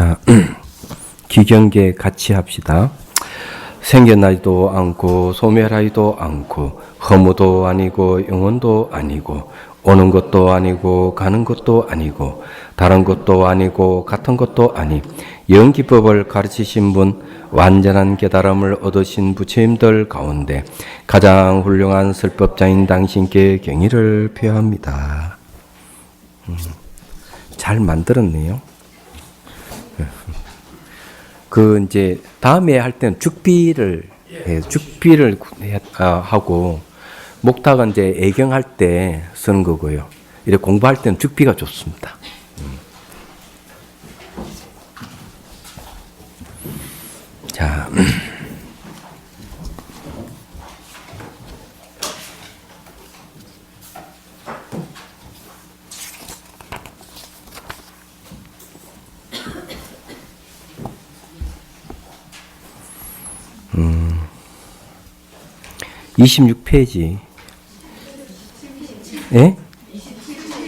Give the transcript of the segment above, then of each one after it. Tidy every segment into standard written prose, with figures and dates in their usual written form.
자, 기경계 같이 합시다. 생겨나지도 않고 소멸하지도 않고 허무도 아니고 영원도 아니고 오는 것도 아니고 가는 것도 아니고 다른 것도 아니고 같은 것도 아니 영기법을 가르치신 분, 완전한 깨달음을 얻으신 부처님들 가운데 가장 훌륭한 설법자인 당신께 경의를 표합니다. 잘 만들었네요. 이제 다음에 할 때는 죽비를 하고, 목탁은 이제 애경할 때 쓰는 거고요. 이렇게 공부할 때는 죽비가 좋습니다. 자. 26페이지. 예?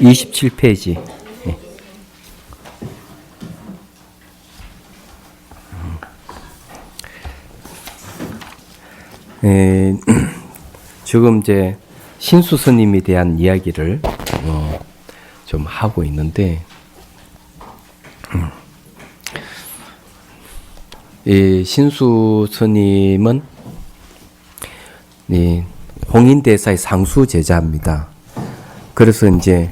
27페이지. 지금 이제 신수 스님에 대한 이야기를 좀 하고 있는데, 이 신수 스님은 홍인대사의 상수 제자입니다. 그래서 이제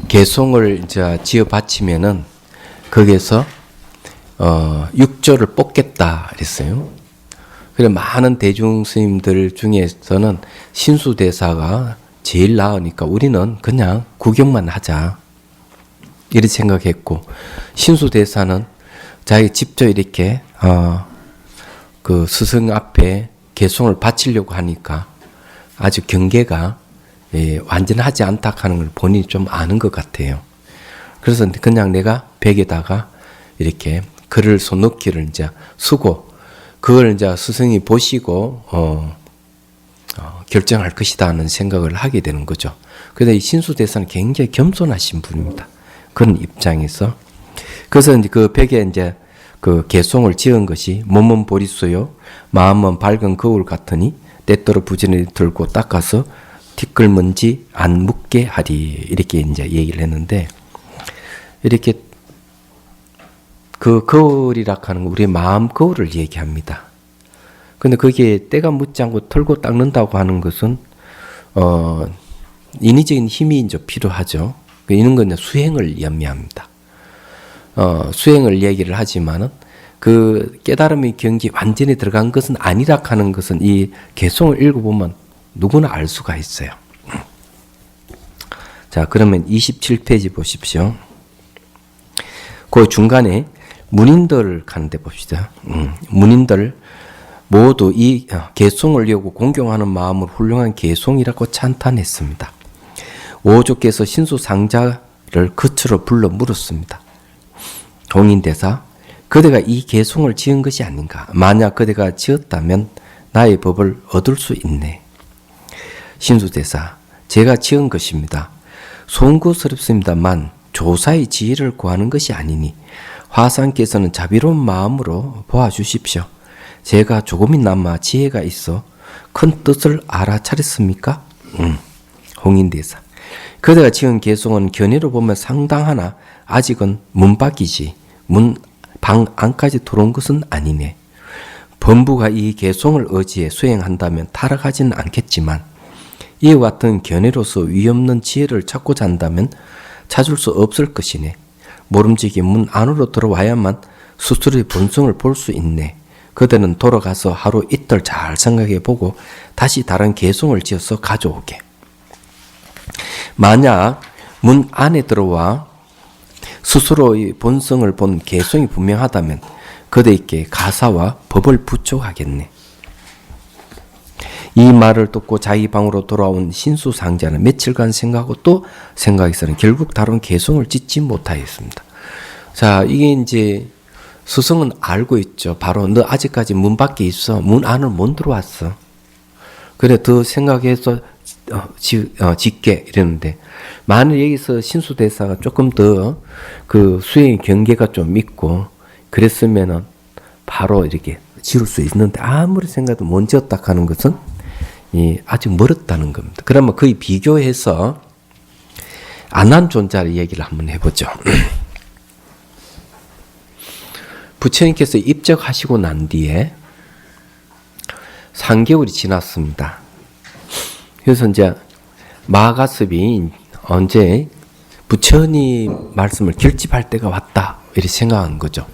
개송을 이제 지어 바치면은 거기에서 6조를 뽑겠다 그랬어요. 그래 많은 대중 스님들 중에서는 신수 대사가 제일 나으니까 우리는 그냥 구경만 하자 이렇게 생각했고, 신수 대사는 자기 직접 이렇게 그 스승 앞에 개송을 바치려고 하니까 아주 경계가 완전하지 않다 하는 걸 본인이 좀 아는 것 같아요. 그래서 그냥 내가 벽에다가 이렇게 글을 손넣기를 이제 쓰고, 그걸 이제 스승이 보시고 결정할 것이다 하는 생각을 하게 되는 거죠. 그래서 이 신수대사는 굉장히 겸손하신 분입니다. 그런 입장에서. 그래서 이제 그 벽에 이제 그 개송을 지은 것이 몸은 보리수요 마음은 밝은 거울 같으니 때때로 부지런히 들고 닦아서 티끌먼지 안 묻게 하리, 이렇게 이제 얘기를 했는데, 이렇게 그 거울이라 하는 거 우리의 마음 거울을 얘기합니다. 근데 거기에 때가 묻지 않고 털고 닦는다고 하는 것은 인위적인 힘이 이제 필요하죠. 이런 건 수행을 의미합니다. 수행을 얘기를 하지만은 그 깨달음의 경지 완전히 들어간 것은 아니라 하는 것은 이 개송을 읽어보면 누구나 알 수가 있어요. 자, 그러면 27페이지 보십시오. 그 중간에 문인들 가는데 봅시다. 문인들 모두 이 개송을 여고 공경하는 마음을 훌륭한 개송이라고 찬탄했습니다. 오조께서 신수상자를 거처로 불러 물었습니다. 홍인대사, 그대가 이 개송을 지은 것이 아닌가? 만약 그대가 지었다면 나의 법을 얻을 수 있네. 신수대사, 제가 지은 것입니다. 송구스럽습니다만 조사의 지혜를 구하는 것이 아니니 화상께서는 자비로운 마음으로 보아주십시오. 제가 조금이나마 지혜가 있어 큰 뜻을 알아차렸습니까? 홍인대사, 그대가 지은 개송은 견해로 보면 상당하나 아직은 문 밖이지 문 방 안까지 들어온 것은 아니네. 범부가 이 개송을 의지해 수행한다면 타락하지는 않겠지만 이와 같은 견해로서 위없는 지혜를 찾고자 한다면 찾을 수 없을 것이네. 모름지기 문 안으로 들어와야만 스스로의 본성을 볼 수 있네. 그대는 돌아가서 하루 이틀 잘 생각해 보고 다시 다른 개송을 지어서 가져오게. 만약 문 안에 들어와 스스로의 본성을 본 개송이 분명하다면 그대에게 가사와 법을 부촉하겠네. 이 말을 듣고 자기 방으로 돌아온 신수상자는 며칠간 생각하고 또 생각해서는 결국 다른 개송을 짓지 못하였습니다. 자, 이게 이제 스승은 알고 있죠. 바로 너 아직까지 문 밖에 있어. 문 안을 못 들어왔어. 그래 더 생각해서 짓게 이러는데, 만일 여기서 신수대사가 조금 더 그 수행의 경계가 좀 있고 그랬으면은 바로 이렇게 지을 수 있는데 아무리 생각해도 못 지었다 하는 것은 아직 멀었다는 겁니다. 그러면 거의 비교해서 아난존자의 얘기를 한번 해보죠. 부처님께서 입적하시고 난 뒤에 3개월이 지났습니다. 그래서 이제 마가섭이 언제 부처님 말씀을 결집할 때가 왔다 이렇게 생각한 거죠.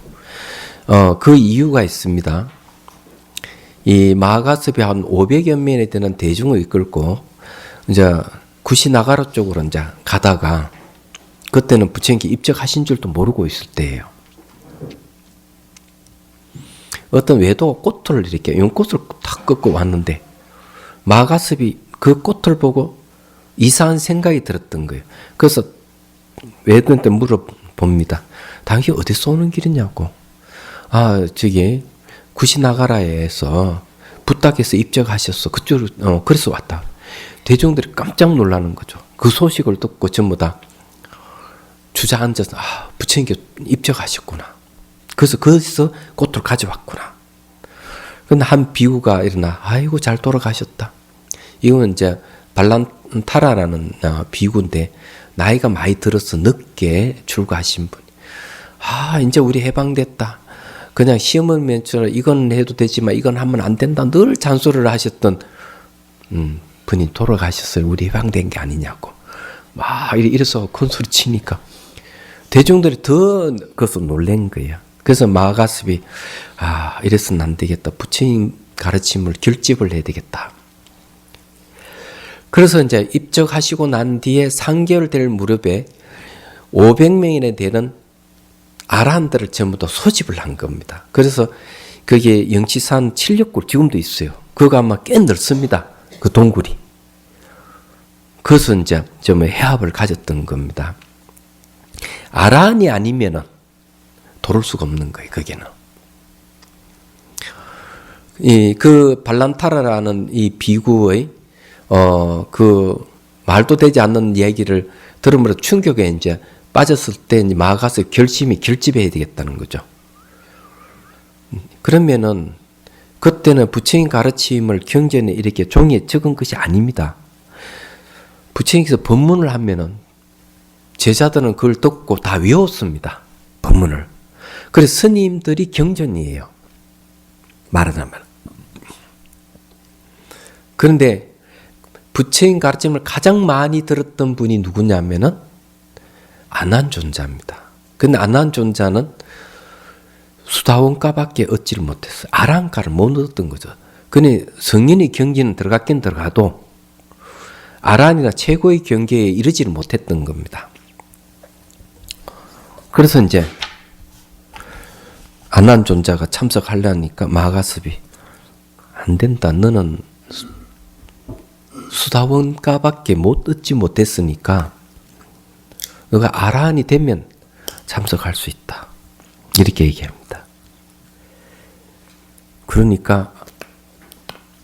그 이유가 있습니다. 이 마가섭이 한 500여 명에 되는 대중을 이끌고 이제 구시나가라 쪽으로 이제 가다가 그때는 부처님께 입적하신 줄도 모르고 있을 때예요. 어떤 외도가 꽃을 이렇게 연꽃을 탁 꺾고 왔는데 마가섭이 그 꽃을 보고 이상한 생각이 들었던 거예요. 그래서 외도한테 물어봅니다. 당신 어디서 오는 길이냐고. 저기 구시나가라에서 부탁해서 입적하셨어. 그쪽으로 그래서 왔다. 대중들이 깜짝 놀라는 거죠. 그 소식을 듣고 전부 다 주저앉아서 부처님께 입적하셨구나. 그래서 거기서 꽃을 가져왔구나. 그런데 한 비구가 일어나 아이고 잘 돌아가셨다. 이거는 이제 발란타라라는 비구인데 나이가 많이 들어서 늦게 출가하신 분. 이제 우리 해방됐다. 그냥 시험을 면처럼 이건 해도 되지만 이건 하면 안 된다. 늘 잔소리를 하셨던 분이 돌아가셨어요. 우리 해방된 게 아니냐고. 막 이래서 큰 소리 치니까 대중들이 더 그것을 놀란 거예요. 그래서 마가섭이 이래서는 안 되겠다. 부처님 가르침을 결집을 해야 되겠다. 그래서 이제 입적하시고 난 뒤에 3개월 될 무렵에 500명이나 되는 아라한들을 전부 다 소집을 한 겁니다. 그래서 거기에 영치산 7역굴 지금도 있어요. 그거 아마 꽤 넓습니다. 그 동굴이. 그래서 이제 좀 해합을 가졌던 겁니다. 아라한이 아니면은 도를 수가 없는 거예요. 거기는. 그 발란타라라는 이 비구의 그 말도 되지 않는 얘기를 들으므로 충격에 이제 빠졌을 때 마가서 결집해야 되겠다는 거죠. 그러면은 그때는 부처님 가르침을 경전에 이렇게 종이에 적은 것이 아닙니다. 부처님께서 법문을 하면은 제자들은 그걸 듣고 다 외웠습니다. 법문을. 그래서 스님들이 경전이에요. 말하자면. 그런데 부처님 가르침을 가장 많이 들었던 분이 누구냐면은 아난존자입니다. 근데 아난존자는 수다원가밖에 얻지를 못했어요. 아랑가를 못 얻었던 거죠. 근데 성인의 경지는 들어갔긴 들어가도 아란이나 최고의 경계에 이르지를 못했던 겁니다. 그래서 이제 아난존자가 참석하려니까 마가섭이 안 된다. 너는 수다원가밖에 못 얻지 못했으니까 너가 아라한이 되면 참석할 수 있다. 이렇게 얘기합니다. 그러니까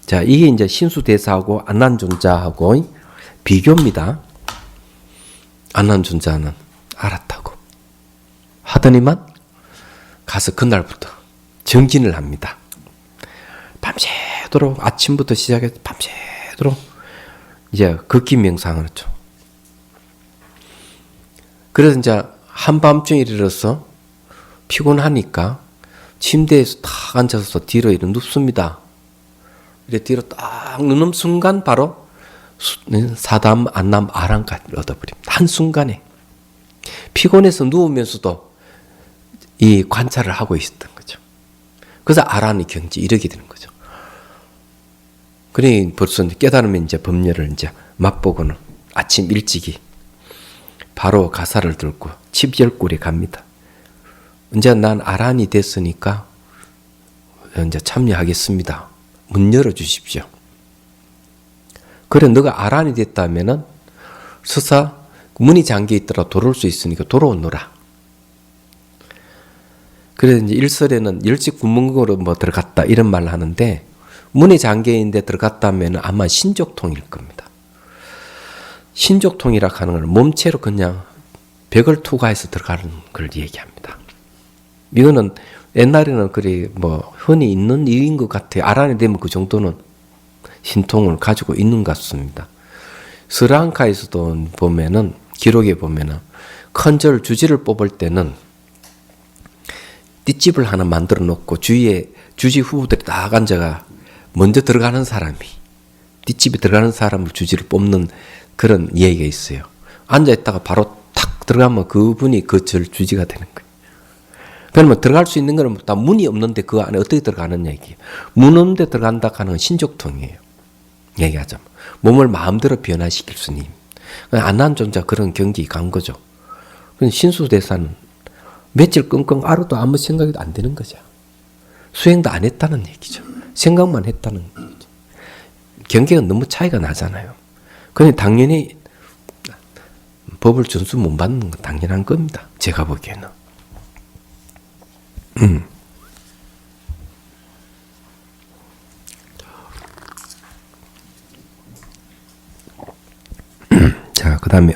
자 이게 이제 신수대사하고 아난존자하고 비교입니다. 아난존자는 알았다고 하더니만 가서 그날부터 정진을 합니다. 밤새도록 아침부터 시작해서 밤새도록 이제 극기 명상을 했죠. 그래서 이제 한밤중에 이르러서 피곤하니까 침대에서 탁 앉아서 뒤로 이렇게 눕습니다. 이렇게 뒤로 딱 눕는 순간 바로 사담, 안남, 아랑까지 얻어버립니다. 한순간에. 피곤해서 누우면서도 이 관찰을 하고 있었던 거죠. 그래서 아란이 경지 이르게 되는 거죠. 그러니 벌써 깨달으면 이제 법렬을 이제 맛보고는 아침 일찍이 바로 가사를 들고 칩열골에 갑니다. 이제 난 아란이 됐으니까 이제 참여하겠습니다. 문 열어주십시오. 그래 너가 아란이 됐다면은 서사 문이 잠겨 있더라 돌아올 수 있으니까 돌아오너라. 그래서 이제 일설에는 열직 구멍으로 뭐 들어갔다 이런 말을 하는데 문이 잠겨 있는데 들어갔다면 아마 신족통일 겁니다. 신족통이라 하는 건 몸체로 그냥 벽을 투과해서 들어가는 걸 얘기합니다. 이거는 옛날에는 그래 뭐 흔히 있는 일인 것 같아요. 알아내면 그 정도는 신통을 가지고 있는 것 같습니다. 스리랑카에서도 보면은 기록에 보면은 큰절 주지를 뽑을 때는 띨집을 하나 만들어 놓고 주위에 주지 후보들이 딱 앉아가 먼저 들어가는 사람이 띨집에 들어가는 사람을 주지를 뽑는 그런 얘기가 있어요. 앉아 있다가 바로 탁 들어가면 그분이 그 절 주지가 되는 거예요. 그러면 들어갈 수 있는 거는 다 문이 없는데 그 안에 어떻게 들어가는 얘기예요. 문 없는데 들어간다 하는 건 신족통이에요. 얘기하자면 몸을 마음대로 변화시킬 수님. 안난존자 그런 경기 간 거죠. 신수대사는 며칠 끙끙 앓아도 아무 생각이 안 드는 거죠. 수행도 안 했다는 얘기죠. 생각만 했다는 얘기죠. 경계가 너무 차이가 나잖아요. 그냥 당연히 법을 준수 못 받는 건 당연한 겁니다. 제가 보기에는. 자, 그 다음에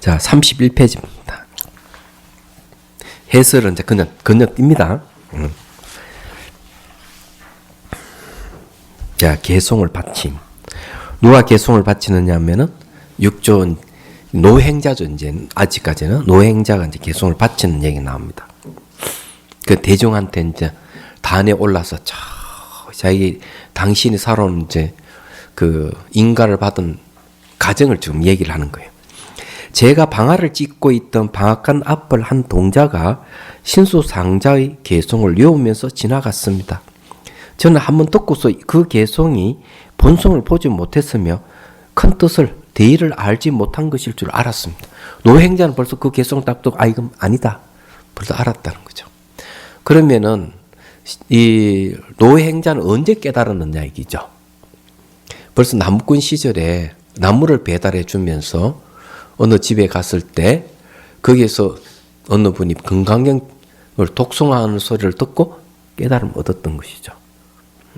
자 31페이지입니다. 해설은 이제 그냥 띕니다. 자, 개송을 바침. 누가 개송을 바치느냐 하면은 육조 노행자죠. 이제 아직까지는 노행자가 이제 개송을 바치는 얘기 나옵니다. 그 대중한테 이제 단에 올라서 자기 당신이 살아온 이제 그 인가를 받은 가정을 지금 얘기를 하는 거예요. 제가 방아를 찢고 있던 방앗간 앞을 한 동자가 신수상자의 개송을 외우면서 지나갔습니다. 저는 한번 듣고서 그 개송이 본성을 보지 못했으며 큰 뜻을 대의를 알지 못한 것일 줄 알았습니다. 노행자는 벌써 그 개송을 딱 듣고 이건 아니다. 벌써 알았다는 거죠. 그러면은 이 노행자는 언제 깨달았느냐 얘기죠. 벌써 남군 시절에 나무를 배달해 주면서 어느 집에 갔을 때 거기에서 어느 분이 금강경을 독송하는 소리를 듣고 깨달음을 얻었던 것이죠.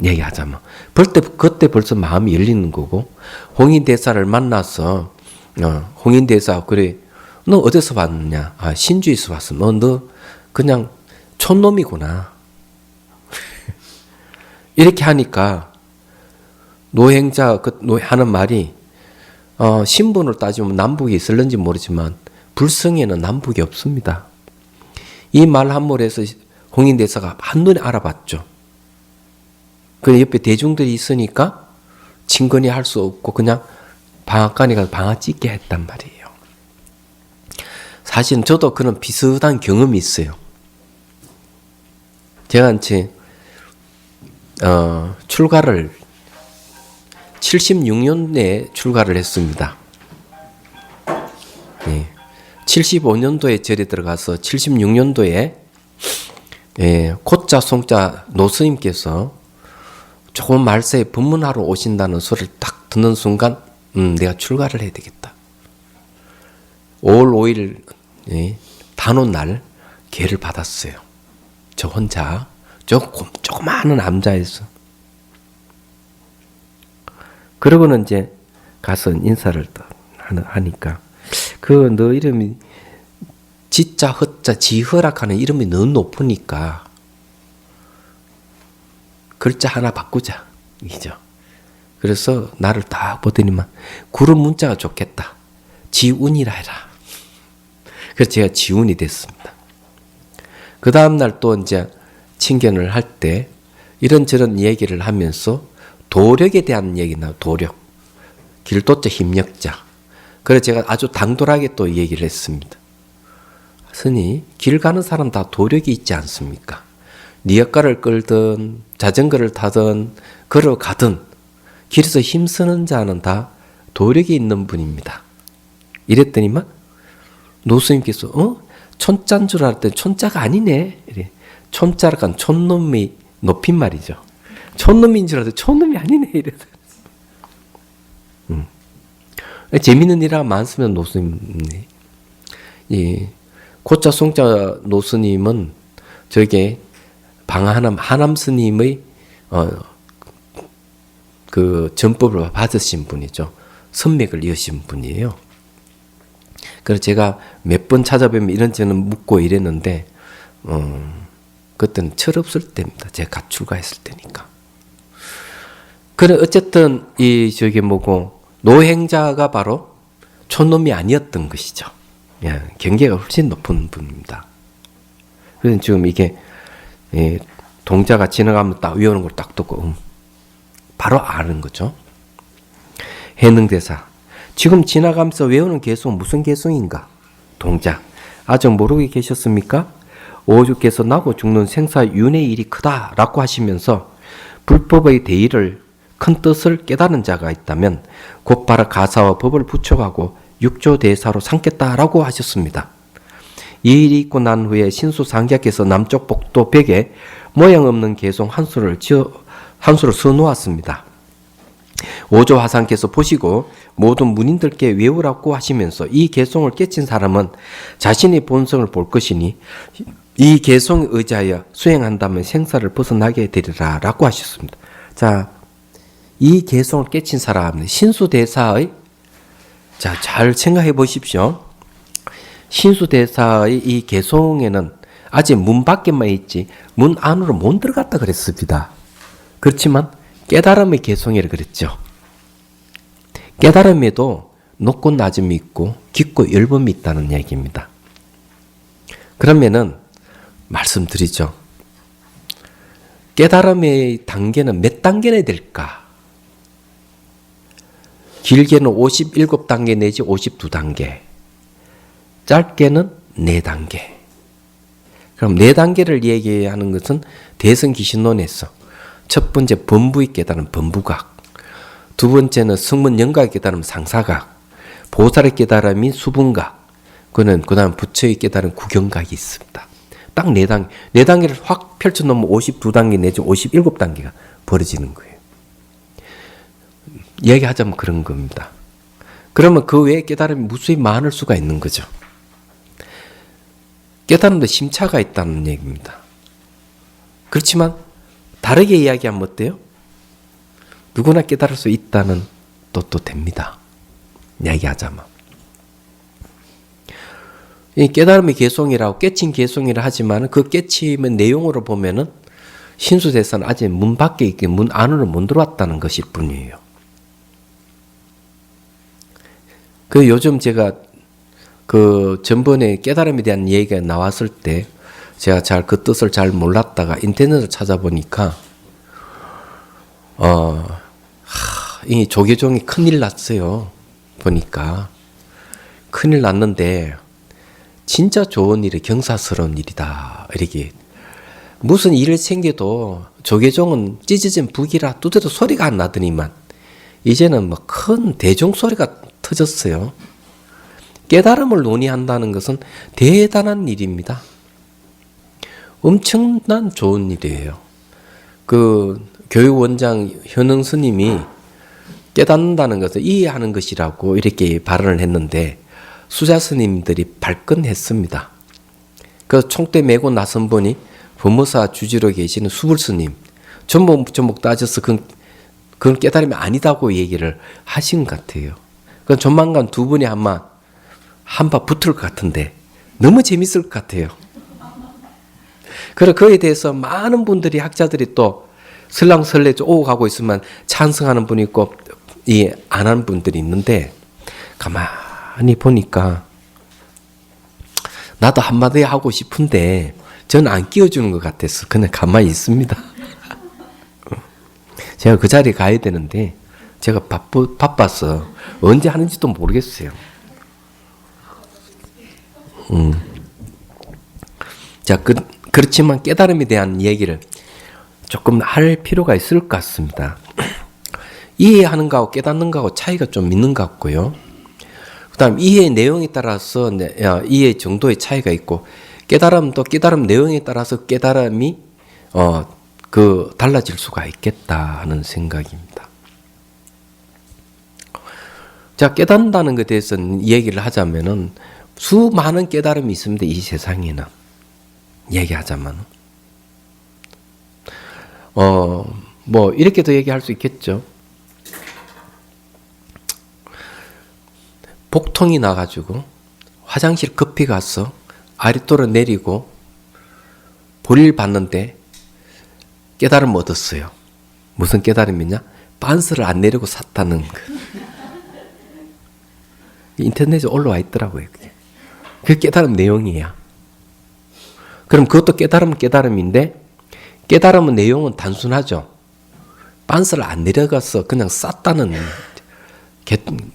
얘기하자면 그때 벌써 마음이 열리는 거고 홍인대사를 만나서 홍인대사 그래 너 어디서 왔느냐? 신주에서 왔어. 너 그냥 촌놈이구나. 이렇게 하니까 노행자 하는 말이 신분을 따지면 남북이 있을는지 모르지만 불성에는 남북이 없습니다. 이 말 한물에서 홍인대사가 한눈에 알아봤죠. 그 옆에 대중들이 있으니까 친근히 할 수 없고 그냥 방앗간에 가서 방아 찢게 했단 말이에요. 사실 저도 그런 비슷한 경험이 있어요. 제가 이제 출가를 76년에 출가를 했습니다. 예. 75년도에 절에 들어가서 76년도에 고자 송자 노스님께서 조금 말세에 법문하러 오신다는 소리를 딱 듣는 순간 내가 출가를 해야 되겠다. 5월 5일 단오 날 계를 받았어요. 저 혼자 조그마한 남자에서. 그러고는 이제 가서 인사를 하니까 너 이름이 지자 허자 지허락하는 이름이 너무 높으니까 글자 하나 바꾸자 이죠. 그래서 나를 딱 보더니만 구름 문자가 좋겠다. 지운이라 해라. 그래서 제가 지운이 됐습니다. 그 다음 날 또 이제 친견을 할 때 이런저런 얘기를 하면서 도력에 대한 얘기 나와요. 도력. 길도자 힘력자. 그래서 제가 아주 당돌하게 또 얘기를 했습니다. 스님, 길 가는 사람 다 도력이 있지 않습니까? 리어카를 끌든 자전거를 타든 걸어가든 길에서 힘쓰는 자는 다 도력이 있는 분입니다. 이랬더니만 노스님께서 촌자인 줄 알았더니 촌자가 아니네. 이래. 촌자가 촌놈이 높임말이죠. 촌놈인 줄 알았더니 촌놈이 아니네. 이래서. 재밌는 일이 많으면 노스님. 이 고자 송자 노스님은 저게 하남 스님의 그 전법을 받으신 분이죠. 선맥을 이으신 분이에요. 그래서 제가 몇 번 찾아뵈면 이런저런 묻고 이랬는데 그때는 철없을 때입니다. 제가 출가했을 때니까. 그래 어쨌든 노행자가 바로 촌놈이 아니었던 것이죠. 예, 경계가 훨씬 높은 분입니다. 그래서 지금 이게 동자가 지나가면 딱 외우는 걸 딱 듣고 바로 아는 거죠. 해능대사. 지금 지나가면서 외우는 개송 무슨 개송인가? 동자. 아직 모르고 계셨습니까? 오주께서 나고 죽는 생사윤의 일이 크다라고 하시면서 불법의 대의를 큰 뜻을 깨달은 자가 있다면 곧바로 가사와 법을 부촉하고 육조대사로 삼겠다라고 하셨습니다. 이 일이 있고 난 후에 신수상자께서 남쪽 복도 벽에 모양 없는 개송 한 수를 써놓았습니다. 오조화상께서 보시고 모든 문인들께 외우라고 하시면서 이 개송을 깨친 사람은 자신의 본성을 볼 것이니 이 개송에 의지하여 수행한다면 생사를 벗어나게 되리라 라고 하셨습니다. 자, 이 개송을 깨친 사람은 신수대사의 잘 생각해 보십시오. 신수대사의 이 개송에는 아직 문 밖에만 있지 문 안으로 못 들어갔다 그랬습니다. 그렇지만 깨달음의 개송이라 그랬죠. 깨달음에도 높고 낮음이 있고 깊고 엷음이 있다는 얘기입니다. 그러면은 말씀드리죠. 깨달음의 단계는 몇 단계나 될까? 길게는 57단계 내지 52단계, 짧게는 4단계. 그럼 4단계를 얘기하는 것은 대승기신론에서 첫 번째 범부의 깨달음 범부각, 두 번째는 승문영각의 깨달음 상사각, 보살의 깨달음이 수분각, 그 다음 부처의 깨달음 구경각이 있습니다. 딱 4단계. 4단계를 확 펼쳐놓으면 52단계 내지 57단계가 벌어지는 거예요. 얘기하자면 그런 겁니다. 그러면 그 외에 깨달음이 무수히 많을 수가 있는 거죠. 깨달음도 심차가 있다는 얘기입니다. 그렇지만 다르게 이야기하면 어때요? 누구나 깨달을 수 있다는 뜻도 됩니다. 이야기하자면. 이 깨달음의 개송이라고 깨친 개송이라 하지만 그 깨침의 내용으로 보면은 신수대사는 아직 문 밖에 있게 문 안으로 못 들어왔다는 것일 뿐이에요. 그 요즘 제가 그 전번에 깨달음에 대한 얘기가 나왔을 때 제가 그 뜻을 잘 몰랐다가 인터넷을 찾아보니까 이 조계종이 큰일 났어요. 보니까 큰일 났는데 진짜 좋은 일이 경사스러운 일이다. 이렇게 무슨 일을 생겨도 조계종은 찢어진 북이라 두드려도 소리가 안 나더니만 이제는 뭐 큰 대종 소리가 터졌어요. 깨달음을 논의한다는 것은 대단한 일입니다. 엄청난 좋은 일이에요. 그 교육원장 현흥 스님이 깨닫는다는 것을 이해하는 것이라고 이렇게 발언을 했는데 수자 스님들이 발끈했습니다. 그 총대 메고 나선 분이 법무사 주지로 계시는 수불 스님 전목 따져서 그건 깨달음이 아니다고 얘기를 하신 것 같아요. 그 조만간 두 분이 아마 한바 붙을 것 같은데 너무 재밌을 것 같아요. 그래 그에 대해서 많은 분들이 학자들이 또 설랑설레 오고 가고 있으면 찬성하는 분이 있고 안 하는 분들이 있는데 가만히 보니까 나도 한마디 하고 싶은데 저는 안 끼워주는 것 같아서 그냥 가만히 있습니다. 제가 그 자리에 가야 되는데 제가 바빠서 언제 하는지도 모르겠어요. 자, 그렇지만 깨달음에 대한 얘기를 조금 할 필요가 있을 것 같습니다. 이해하는 거하고 깨닫는 거하고 차이가 좀 있는 것 같고요. 그 다음 이해의 내용에 따라서 이해 정도의 차이가 있고 깨달음도 깨달음 내용에 따라서 깨달음이 달라질 수가 있겠다 하는 생각입니다. 자, 깨닫는다는 것에 대해서는 얘기를 하자면은 수많은 깨달음이 있습니다. 이 세상에는. 얘기하자면. 뭐, 이렇게도 얘기할 수 있겠죠. 복통이 나가지고 화장실 급히 가서 아리또를 내리고 보리를 봤는데 깨달음을 얻었어요. 무슨 깨달음이냐? 빤스를 안 내리고 샀다는 거. 인터넷에 올라와 있더라고요. 그게 깨달음 내용이야. 그럼 그것도 깨달음은 깨달음인데 깨달음의 내용은 단순하죠. 빤스를 안 내려가서 그냥 쌌다는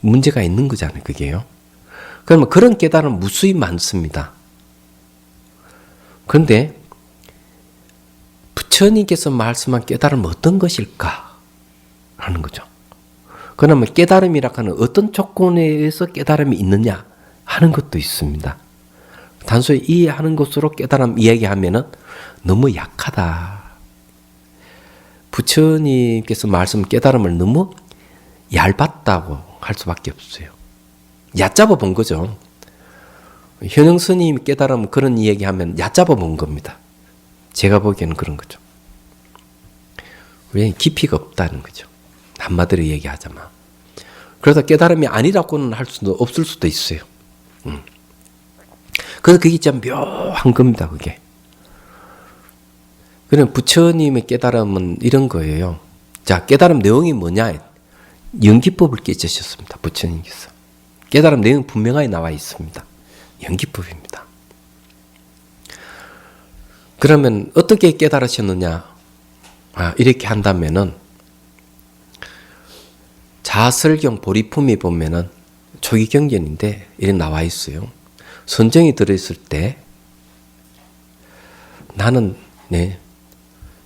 문제가 있는 거잖아요. 그게요. 그러면 그런 깨달음은 무수히 많습니다. 그런데 부처님께서 말씀한 깨달음은 어떤 것일까 하는 거죠. 그러면 깨달음이라 하는 어떤 조건에 의해서 깨달음이 있느냐 하는 것도 있습니다. 단순히 이해하는 것으로 깨달음 이야기하면은 너무 약하다. 부처님께서 말씀 깨달음을 너무 얇았다고 할 수밖에 없어요. 얕잡아 본 거죠. 현영 스님이 깨달음 그런 이야기하면 얕잡아 본 겁니다. 제가 보기에는 그런 거죠. 왜 깊이가 없다는 거죠. 한마디로 얘기하자면. 그래서 깨달음이 아니라고는 할 수도 없을 수도 있어요. 그래서 그게 참 묘한 겁니다. 그게. 그럼 부처님의 깨달음은 이런 거예요. 자, 깨달음 내용이 뭐냐? 연기법을 깨주셨습니다. 부처님께서. 깨달음 내용이 분명하게 나와 있습니다. 연기법입니다. 그러면 어떻게 깨달으셨느냐? 이렇게 한다면은 자설경 보리품이 보면은 초기경전인데 이렇게 나와 있어요. 선정이 들어있을 때 나는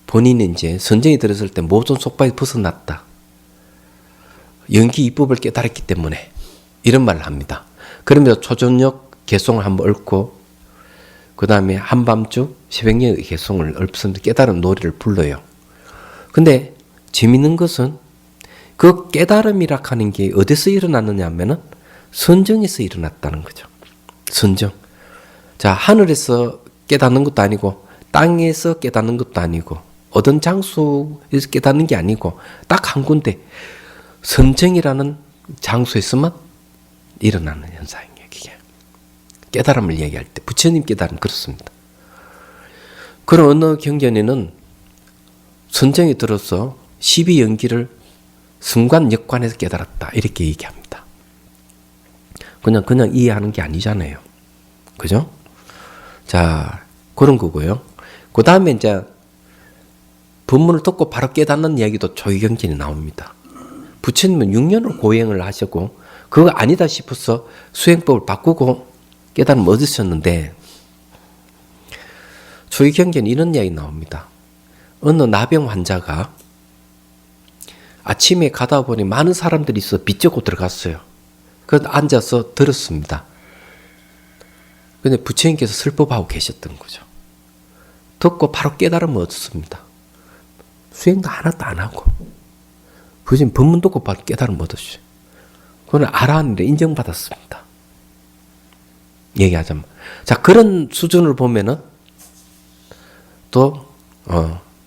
본인이 이제 선정이 들어있을 때 모든 속박이 벗어났다. 연기 이법을 깨달았기 때문에 이런 말을 합니다. 그러면서 초전력 개송을 한번 읊고 그 다음에 한밤중 새벽녘 개송을 읊으면서 깨달은 노래를 불러요. 근데 재밌는 것은 그 깨달음이라 하는 게 어디서 일어났느냐 하면은 선정에서 일어났다는 거죠. 선정. 자, 하늘에서 깨닫는 것도 아니고 땅에서 깨닫는 것도 아니고 어떤 장소에서 깨닫는 게 아니고 딱 한 군데 선정이라는 장소에서만 일어나는 현상이에요. 이게 깨달음을 얘기할 때 부처님 깨달음 그렇습니다. 그런 어느 경전에는 선정이 들어서 12연기를 순간 역관에서 깨달았다 이렇게 얘기합니다. 그냥 이해하는 게 아니잖아요. 그죠? 자, 그런 거고요. 그 다음에 이제 법문을 듣고 바로 깨닫는 이야기도 초기경전이 나옵니다. 부처님은 6년을 고행을 하시고 그거 아니다 싶어서 수행법을 바꾸고 깨달음을 얻으셨는데 초기경전에 이런 이야기 나옵니다. 어느 나병 환자가 아침에 가다 보니 많은 사람들이 있어 빚지고 들어갔어요. 그래서 앉아서 들었습니다. 근데 부처님께서 설법하고 계셨던 거죠. 듣고 바로 깨달음을 얻었습니다. 수행도 하나도 안 하고 부처님 법문 듣고 바로 깨달음을 얻었어요. 그거는 알았는데 인정받았습니다. 얘기하자면. 자, 그런 수준을 보면은 또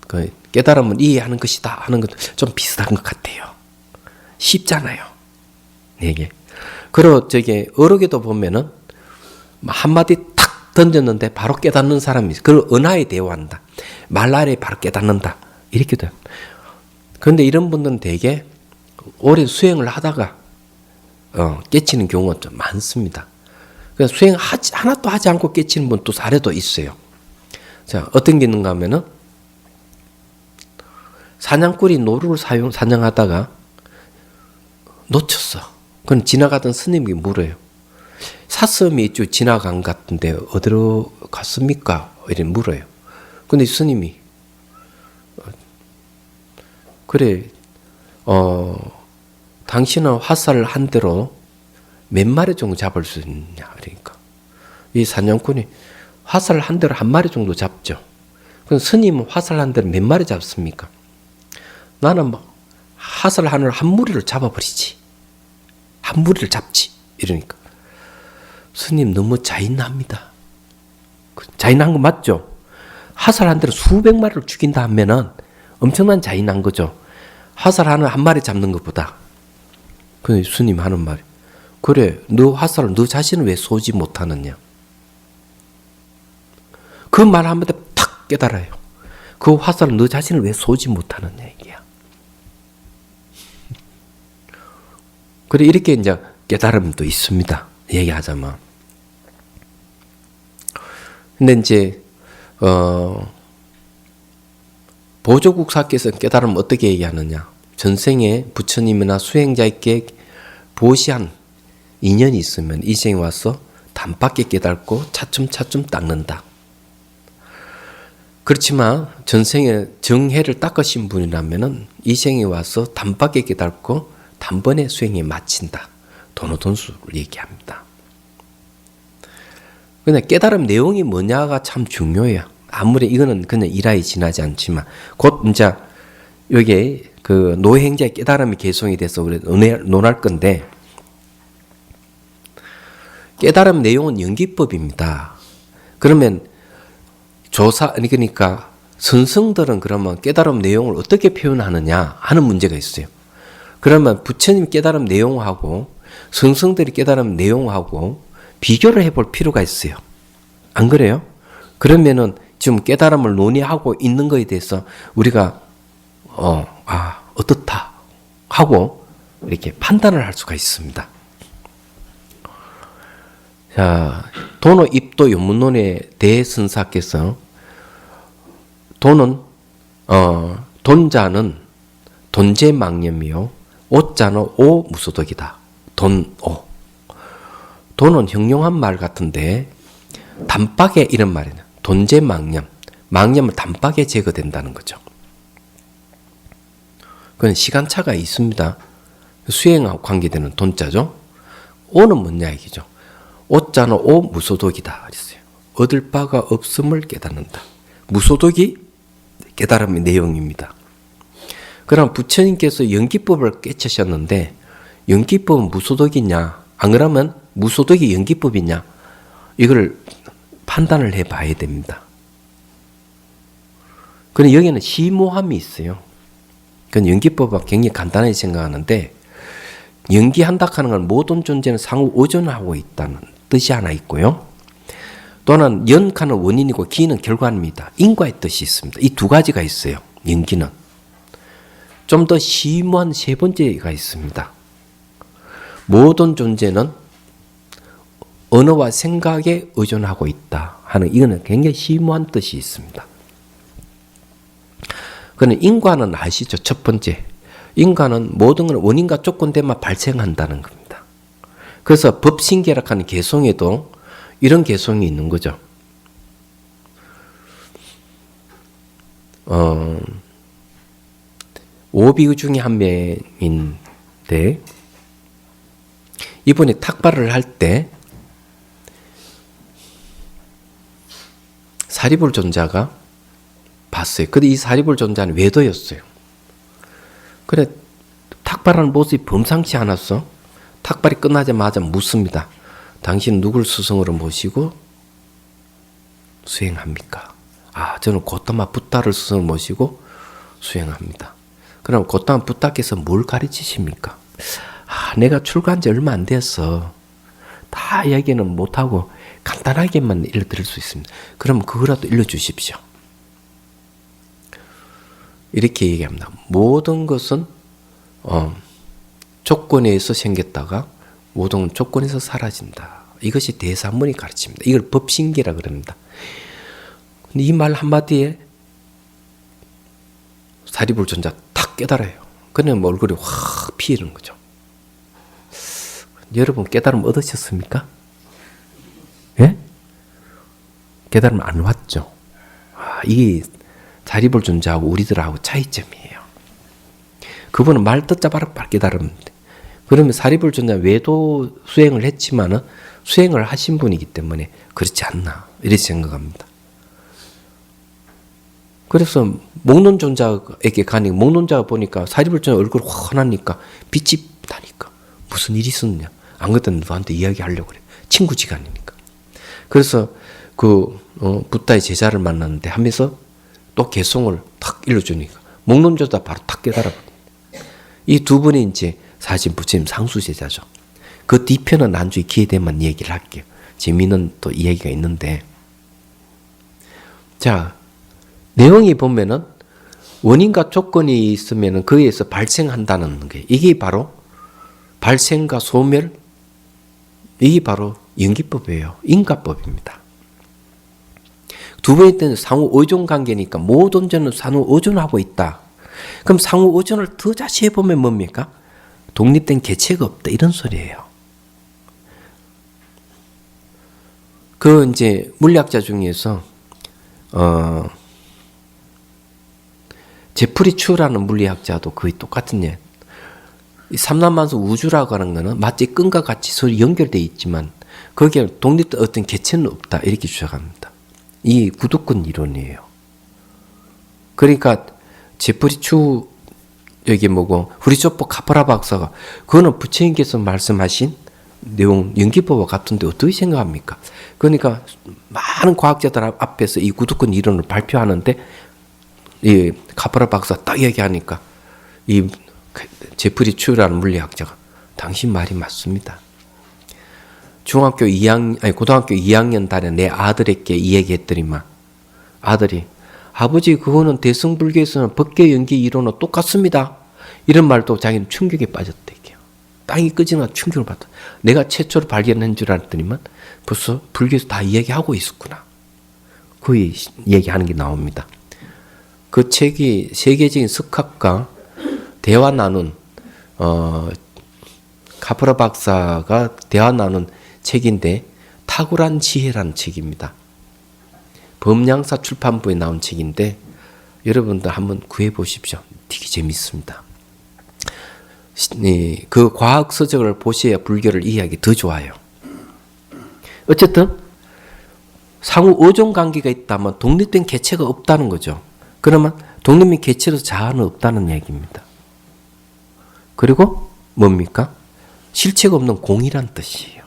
그 깨달음은 이해하는 것이다 하는 것 좀 비슷한 것 같아요. 쉽잖아요. 이게. 그리고 어록에도 보면은 한마디 탁 던졌는데 바로 깨닫는 사람이 있어요. 그걸 은하에 대화한다. 말날에 바로 깨닫는다. 이렇게 돼요. 그런데 이런 분들은 되게 오래 수행을 하다가 깨치는 경우가 좀 많습니다. 그래서 수행 하나도 하지 않고 깨치는 분 또 사례도 있어요. 자, 어떤 게 있는가 하면은 사냥꾼이 노루를 사냥하다가 놓쳤어. 그건 지나가던 스님이 물어요. 사슴이 쭉 지나간 것 같은데 어디로 갔습니까? 이렇게 물어요. 근데 스님이 그래, 당신은 화살을 한 대로 몇 마리 정도 잡을 수 있냐? 그러니까 이 사냥꾼이 화살을 한 대로 한 마리 정도 잡죠. 그럼 스님은 화살 한 대로 몇 마리 잡습니까? 나는 화살 하나로 한 무리를 잡아버리지. 한 무리를 잡지. 이러니까 스님 너무 잔인합니다. 잔인한 거 맞죠? 화살 한 대로 수백 마리를 죽인다 하면은 엄청난 잔인한 거죠. 화살 하나 한 마리 잡는 것보다. 근데 스님 하는 말이 그래, 너 화살을 너 자신을 왜 쏘지 못하느냐? 그 말 한마디 탁 탁 깨달아요. 그 화살은 너 자신을 왜 쏘지 못하느냐 얘기야. 그래 이렇게 이제 깨달음도 있습니다. 얘기하자면. 근데 이제 보조국사께서 깨달음 어떻게 얘기하느냐. 전생에 부처님이나 수행자에게 보시한 인연이 있으면 이 생에 와서 단밖에 깨닫고 차츰차츰 닦는다. 그렇지만 전생에 정해를 닦으신 분이라면 이 생에 와서 단밖에 깨닫고 단번에 수행에 마친다. 도노돈수를 얘기합니다. 근데 깨달음 내용이 뭐냐가 참 중요해요. 아무리 이거는 그냥 일하에 지나지 않지만 곧 이제 여기에 그 노행자의 깨달음이 개송이 돼서 우리 논할 건데 깨달음 내용은 연기법입니다. 그러면 그러니까 선성들은 그러면 깨달음 내용을 어떻게 표현하느냐 하는 문제가 있어요. 그러면 부처님 깨달음 내용하고 선성들이 깨달음 내용하고 비교를 해볼 필요가 있어요. 안 그래요? 그러면은 지금 깨달음을 논의하고 있는 거에 대해서 우리가 어떻다 하고 이렇게 판단을 할 수가 있습니다. 자, 도노 입도 연문론의 대선사께서 돈자는 돈제망념이요 오자는 오무소득이다. 돈오. 돈은 형용한 말 같은데 단박에 이런 말이에요. 돈제망념. 망념은 단박에 제거된다는 거죠. 그건 시간차가 있습니다. 수행하고 관계되는 돈자죠. 오는 뭐냐 얘기죠. 오자는 오 무소득이다 그랬어요. 얻을 바가 없음을 깨닫는다. 무소득이 깨달음의 내용입니다. 그럼 부처님께서 연기법을 깨치셨는데 연기법은 무소득이냐 안 그러면 무소득이 연기법이냐 이걸 판단을 해봐야 됩니다. 그런데 여기는 심오함이 있어요. 그건 연기법은 굉장히 간단하게 생각하는데 연기한다 하는 건 모든 존재는 상호 의존하고 있다는 뜻이 하나 있고요. 또는 연하는 원인이고 기는 결과입니다. 인과의 뜻이 있습니다. 이 두 가지가 있어요. 연기는. 좀 더 심오한 세 번째가 있습니다. 모든 존재는 언어와 생각에 의존하고 있다 하는 이거는 굉장히 심오한 뜻이 있습니다. 그는 인과는 아시죠? 첫 번째. 인과는 모든 걸 원인과 조건되면 발생한다는 겁니다. 그래서 법신계락하는 개성에도 이런 개성이 있는 거죠. 오비의 중에 한 명인데 이분이 탁발을 할 때 사리불존자가 봤어요. 근데 이 사리불존자는 외도였어요. 그래 탁발하는 모습이 범상치 않았어. 탁발이 끝나자마자 묻습니다. 당신 누굴 스승으로 모시고 수행합니까? 저는 고타마 붓다를 스승으로 모시고 수행합니다. 그럼 고타마 붓다께서 뭘 가르치십니까? 내가 출가한 지 얼마 안 됐어. 다 이야기는 못하고 간단하게만 일러드릴 수 있습니다. 그럼 그거라도 일러주십시오. 이렇게 얘기합니다. 모든 것은 조건에 의해서 생겼다가 모든 조건에서 사라진다. 이것이 대사문이 가르칩니다. 이걸 법신계라 그럽니다. 근데 이 말 한마디에 사리불존자 탁 깨달아요. 그냥 얼굴이 확 피이는 거죠. 여러분 깨달음 얻으셨습니까? 예? 깨달음 안 왔죠. 이게 사리불존자하고 우리들하고 차이점이에요. 그분은 말 듣자 바로 깨달음인데 그러면 사리불존자 외도 수행을 했지만은 수행을 하신 분이기 때문에 그렇지 않나 이렇게 생각합니다. 그래서 먹는 존자에게 가니 먹는 자가 보니까 사리불존자 얼굴 환하니까 빛이 나니까 무슨 일이 있었냐 안 그랬더니 너한테 이야기하려고 그래. 친구지간이니까. 그래서 붓다의 제자를 만났는데 하면서 또 개성을 탁 일러주니까 먹는 자도 바로 탁 깨달아. 이 두 분이 이제 사실 부처님 상수제자죠. 그 뒤편은 나중에 기회 되면 얘기를 할게요. 재미있는 또 이야기가 있는데 자 내용이 보면은 원인과 조건이 있으면은 그에 의해서 발생한다는 게 이게 바로 발생과 소멸, 이게 바로 연기법이에요. 인과법입니다. 두 번째는 상호 의존 관계니까 모든 존재는 상호 의존하고 있다. 그럼 상호 의존을 더 자세히 보면 뭡니까? 독립된 개체가 없다 이런 소리예요. 그 이제 물리학자 중에서 제프리 추라는 물리학자도 거의 똑같은 예. 삼라만수 우주라고 하는 거는 마치 끈과 같이 서로 연결되어 있지만 거기에 독립된 어떤 개체는 없다 이렇게 주장합니다. 이 구두권 이론이에요. 그러니까 제프리 추 여기 뭐고 후리쇼포 카프라 박사가 그거는 부처님께서 말씀하신 내용 연기법과 같은데 어떻게 생각합니까? 그러니까 많은 과학자들 앞에서 이 구두권 이론을 발표하는데 이 카프라 박사 딱 얘기하니까 이 제프리 추라는 물리학자가 당신 말이 맞습니다. 고등학교 2학년 달에 내 아들에게 이 얘기했더니만 아들이 아버지 그거는 대승불교에서는 법계 연기 이론은 똑같습니다. 이런 말도 자기는 충격에 빠졌대. 땅이 끄지나 충격을 받았다. 내가 최초로 발견한 줄 알았더니만 벌써 불교에서 다 이야기하고 있었구나. 그 얘기하는 게 나옵니다. 그 책이 세계적인 석학과 대화 나눈 카프라 박사가 대화 나눈 책인데 탁월한 지혜라는 책입니다. 범양사 출판부에 나온 책인데 여러분들 한번 구해보십시오. 되게 재밌습니다. 그 과학 서적을 보셔야 불교를 이해하기 더 좋아요. 어쨌든 상호 의존 관계가 있다면 독립된 개체가 없다는 거죠. 그러면 독립된 개체로서 자아는 없다는 얘기입니다. 그리고 뭡니까? 실체가 없는 공이란 뜻이에요.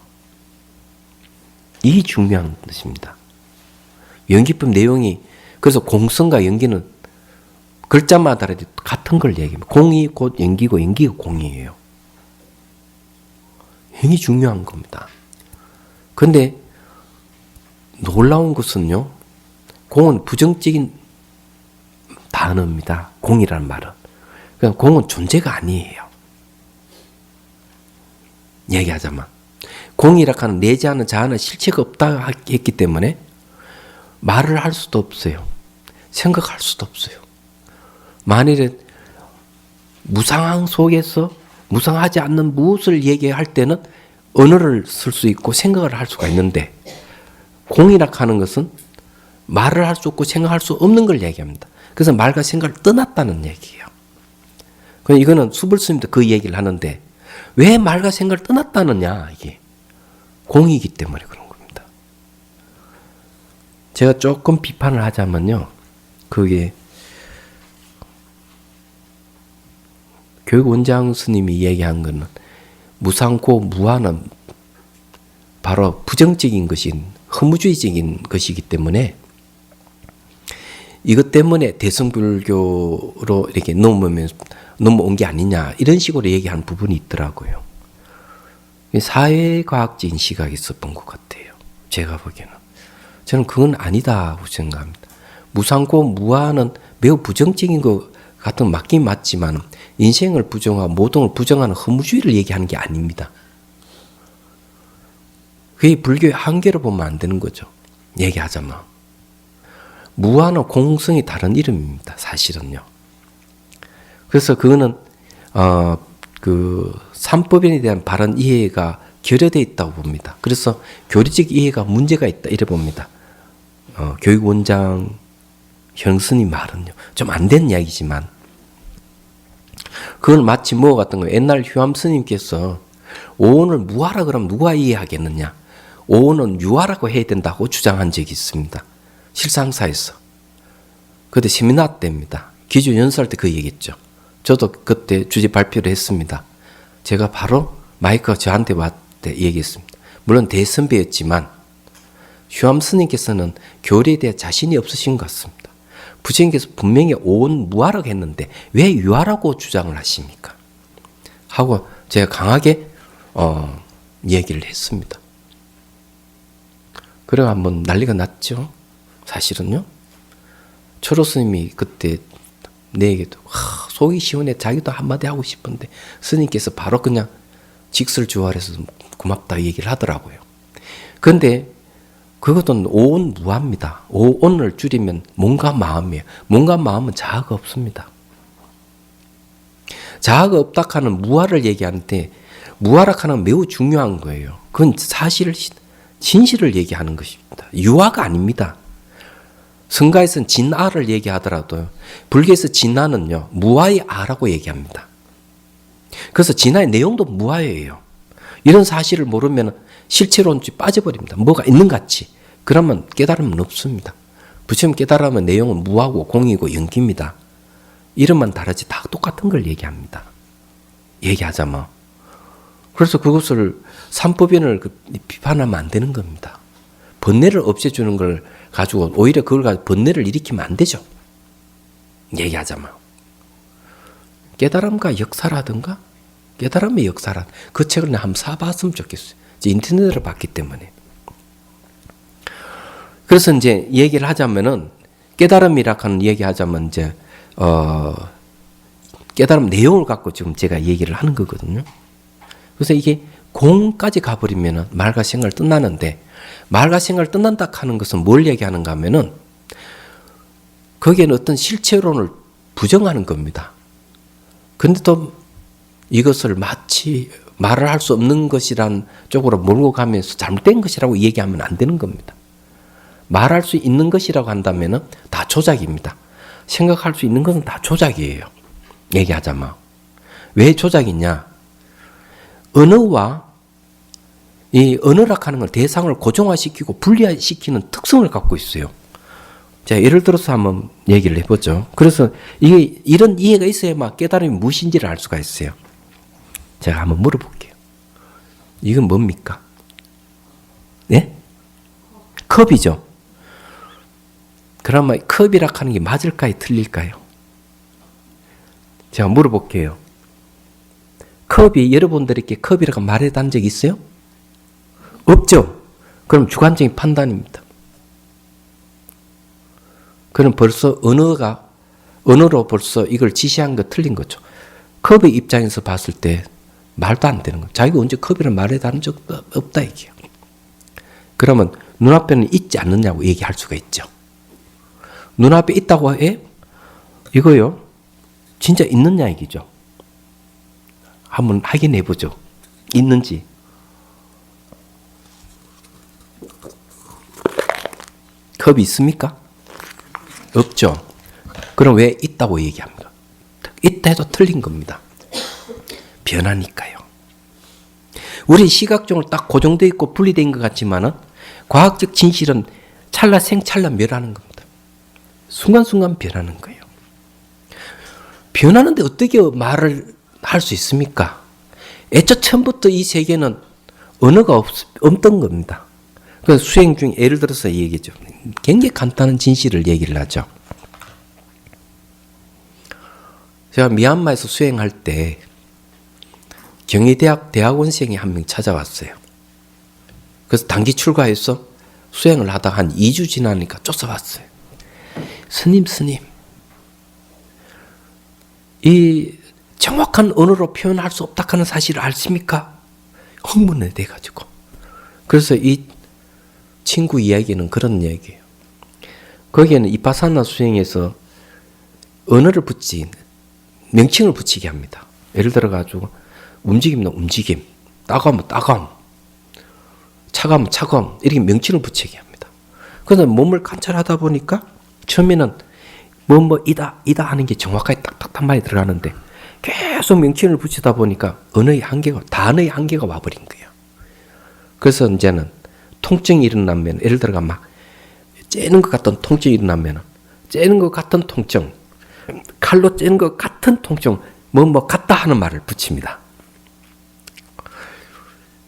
이게 중요한 뜻입니다. 연기법 내용이 그래서 공성과 연기는 글자마다 같은 걸 얘기합니다. 공이 곧 연기고 연기가 공이에요. 굉장히 중요한 겁니다. 그런데 놀라운 것은요. 공은 부정적인 단어입니다. 공이라는 말은. 그냥 공은 존재가 아니에요. 얘기하자면 공이라 하는 내재하는 자아는 실체가 없다 했기 때문에 말을 할 수도 없어요. 생각할 수도 없어요. 만일에 무상항 속에서 무상하지 않는 무엇을 얘기할 때는 언어를 쓸 수 있고 생각을 할 수가 있는데 공이라 하는 것은 말을 할 수 없고 생각할 수 없는 걸 얘기합니다. 그래서 말과 생각을 떠났다는 얘기예요. 이거는 수불스님도 그 얘기를 하는데 왜 말과 생각을 떠났다느냐 이게 공이기 때문에 그런 겁니다. 제가 조금 비판을 하자면요. 그게 교육원장 스님이 얘기한 것은 무상고 무아는 바로 부정적인 것인 허무주의적인 것이기 때문에 이것 때문에 대승불교로 이렇게 넘어온 게 아니냐 이런 식으로 얘기하는 부분이 있더라고요. 사회과학적인 시각이 있었던 것 같아요. 제가 보기에는. 저는 그건 아니다고 생각합니다. 무상고 무아는 매우 부정적인 것 같은 맞긴 맞지만 인생을 부정하고 모든 걸 부정하는 허무주의를 얘기하는 게 아닙니다. 그게 불교의 한계로 보면 안 되는 거죠. 얘기하자면. 무아는 공성이 다른 이름입니다. 사실은요. 그래서 그거는 그 삼법인에 대한 바른 이해가 결여되어 있다고 봅니다. 그래서 교리적 이해가 문제가 있다 이래 봅니다. 교육원장 현스님 말은요. 좀 안 된 이야기지만 그걸 마치 뭐 같은 거예요. 옛날 휴암 스님께서 오온을 무아라 그러면 누가 이해하겠느냐. 오온은 유아라고 해야 된다고 주장한 적이 있습니다. 실상사에서. 그때 세미나 때입니다. 기주 연수할 때 그 얘기했죠. 저도 그때 주제 발표를 했습니다. 제가 바로 마이크가 저한테 왔을 때 얘기했습니다. 물론 대선배였지만 휴암 스님께서는 교리에 대해 자신이 없으신 것 같습니다. 부처님께서 분명히 오온 무아라고 했는데 왜 유아라고 주장을 하십니까? 하고 제가 강하게 얘기를 했습니다. 그래 한번 난리가 났죠. 사실은요. 초로 스님이 그때 내게도 속이 시원해 자기도 한마디 하고 싶은데 스님께서 바로 그냥 직설주활해서 고맙다 얘기를 하더라고요. 그런데 그것도 오온 무합니다. 오온을 줄이면 몸과 마음이에요. 몸과 마음은 자아가 없습니다. 자아가 없다 하는 무아를 얘기하는데 무아라 하는 매우 중요한 거예요. 그건 사실 진실을 얘기하는 것입니다. 유아가 아닙니다. 성가에서는 진아를 얘기하더라도 불교에서 진아는요 무아의 아라고 얘기합니다. 그래서 진아의 내용도 무아예요. 이런 사실을 모르면 실체론주의 빠져버립니다. 뭐가 있는 같이. 그러면 깨달음은 없습니다. 부처님 깨달으면 내용은 무하고 공이고 연기입니다. 이름만 다르지 다 똑같은 걸 얘기합니다. 얘기하자면. 그래서 그것을 삼법인을 비판하면 안 되는 겁니다. 번뇌를 없애주는 걸 가지고 오히려 그걸 가지고 번뇌를 일으키면 안 되죠. 얘기하자면. 깨달음과 역사라든가 깨달음의 역사란 그 책을 한번 사봤으면 좋겠어요. 인터넷으로 봤기 때문에. 그래서 이제 얘기를 하자면은 깨달음이라 하는 얘기하자면 이제 깨달음 내용을 갖고 지금 제가 얘기를 하는 거거든요. 그래서 이게 공까지 가버리면은 말과 생을 끝나는데 말과 생을 끝난다 하는 것은 뭘 얘기하는가 하면은 거기에는 어떤 실체론을 부정하는 겁니다. 근데 또 이것을 마치 말을 할 수 없는 것이란 쪽으로 몰고 가면서 잘못된 것이라고 얘기하면 안 되는 겁니다. 말할 수 있는 것이라고 한다면 다 조작입니다. 생각할 수 있는 것은 다 조작이에요. 얘기하자면. 왜 조작이냐? 언어와 이 언어라 하는 걸 대상을 고정화시키고 분리시키는 특성을 갖고 있어요. 자, 예를 들어서 한번 얘기를 해보죠. 그래서 이게 이런 이해가 있어야만 깨달음이 무엇인지를 알 수가 있어요. 제가 한번 물어볼게요. 이건 뭡니까? 네? 컵이죠. 그러면 컵이라 하는 게 맞을까요? 틀릴까요? 제가 물어볼게요. 컵이 여러분들에게 컵이라고 말해단 적 있어요? 없죠? 그럼 주관적인 판단입니다. 그럼 벌써 언어로 벌써 이걸 지시한 거 틀린 거죠. 컵의 입장에서 봤을 때 말도 안 되는 거예요. 자기가 언제 컵이라고 말해단 적도 없다 얘기해요. 그러면 눈앞에는 있지 않느냐고 얘기할 수가 있죠. 눈앞에 있다고 해? 이거요. 진짜 있느냐 얘기죠. 한번 확인해 보죠. 있는지. 컵이 있습니까? 없죠. 그럼 왜 있다고 얘기합니까? 있다 해도 틀린 겁니다. 변하니까요. 우리 시각적으로 딱 고정되어 있고 분리된 것 같지만은 과학적 진실은 찰나생찰나 멸하는 겁니다. 순간순간 변하는 거예요. 변하는데 어떻게 말을 할 수 있습니까? 애초 처음부터 이 세계는 언어가 없던 겁니다. 그래서 수행 중에 예를 들어서 얘기죠. 굉장히 간단한 진실을 얘기를 하죠. 제가 미얀마에서 수행할 때 경희대학 대학원생이 한 명 찾아왔어요. 그래서 단기 출가해서 수행을 하다 한 2주 지나니까 쫓아왔어요. 스님, 이 정확한 언어로 표현할 수 없다 하는 사실을 아십니까? 흥분이 돼가지고. 그래서 이 친구 이야기는 그런 얘기예요. 거기에는 이파사나 수행에서 언어를 명칭을 붙이게 합니다. 예를 들어가지고 움직임은 움직임, 따가우면 따가움, 차가우면 차가움 이렇게 명칭을 붙이게 합니다. 그래서 몸을 관찰하다 보니까 처음에는 이다 하는 게 정확하게 딱딱한 말이 들어가는데 계속 명칭을 붙이다 보니까 단어의 한계가 와버린 거예요. 그래서 이제는 통증이 일어나면 예를 들어가 막 째는 것 같은 통증이 일어나면 째는 것 같은 통증, 칼로 째는 것 같은 통증, 같다 하는 말을 붙입니다.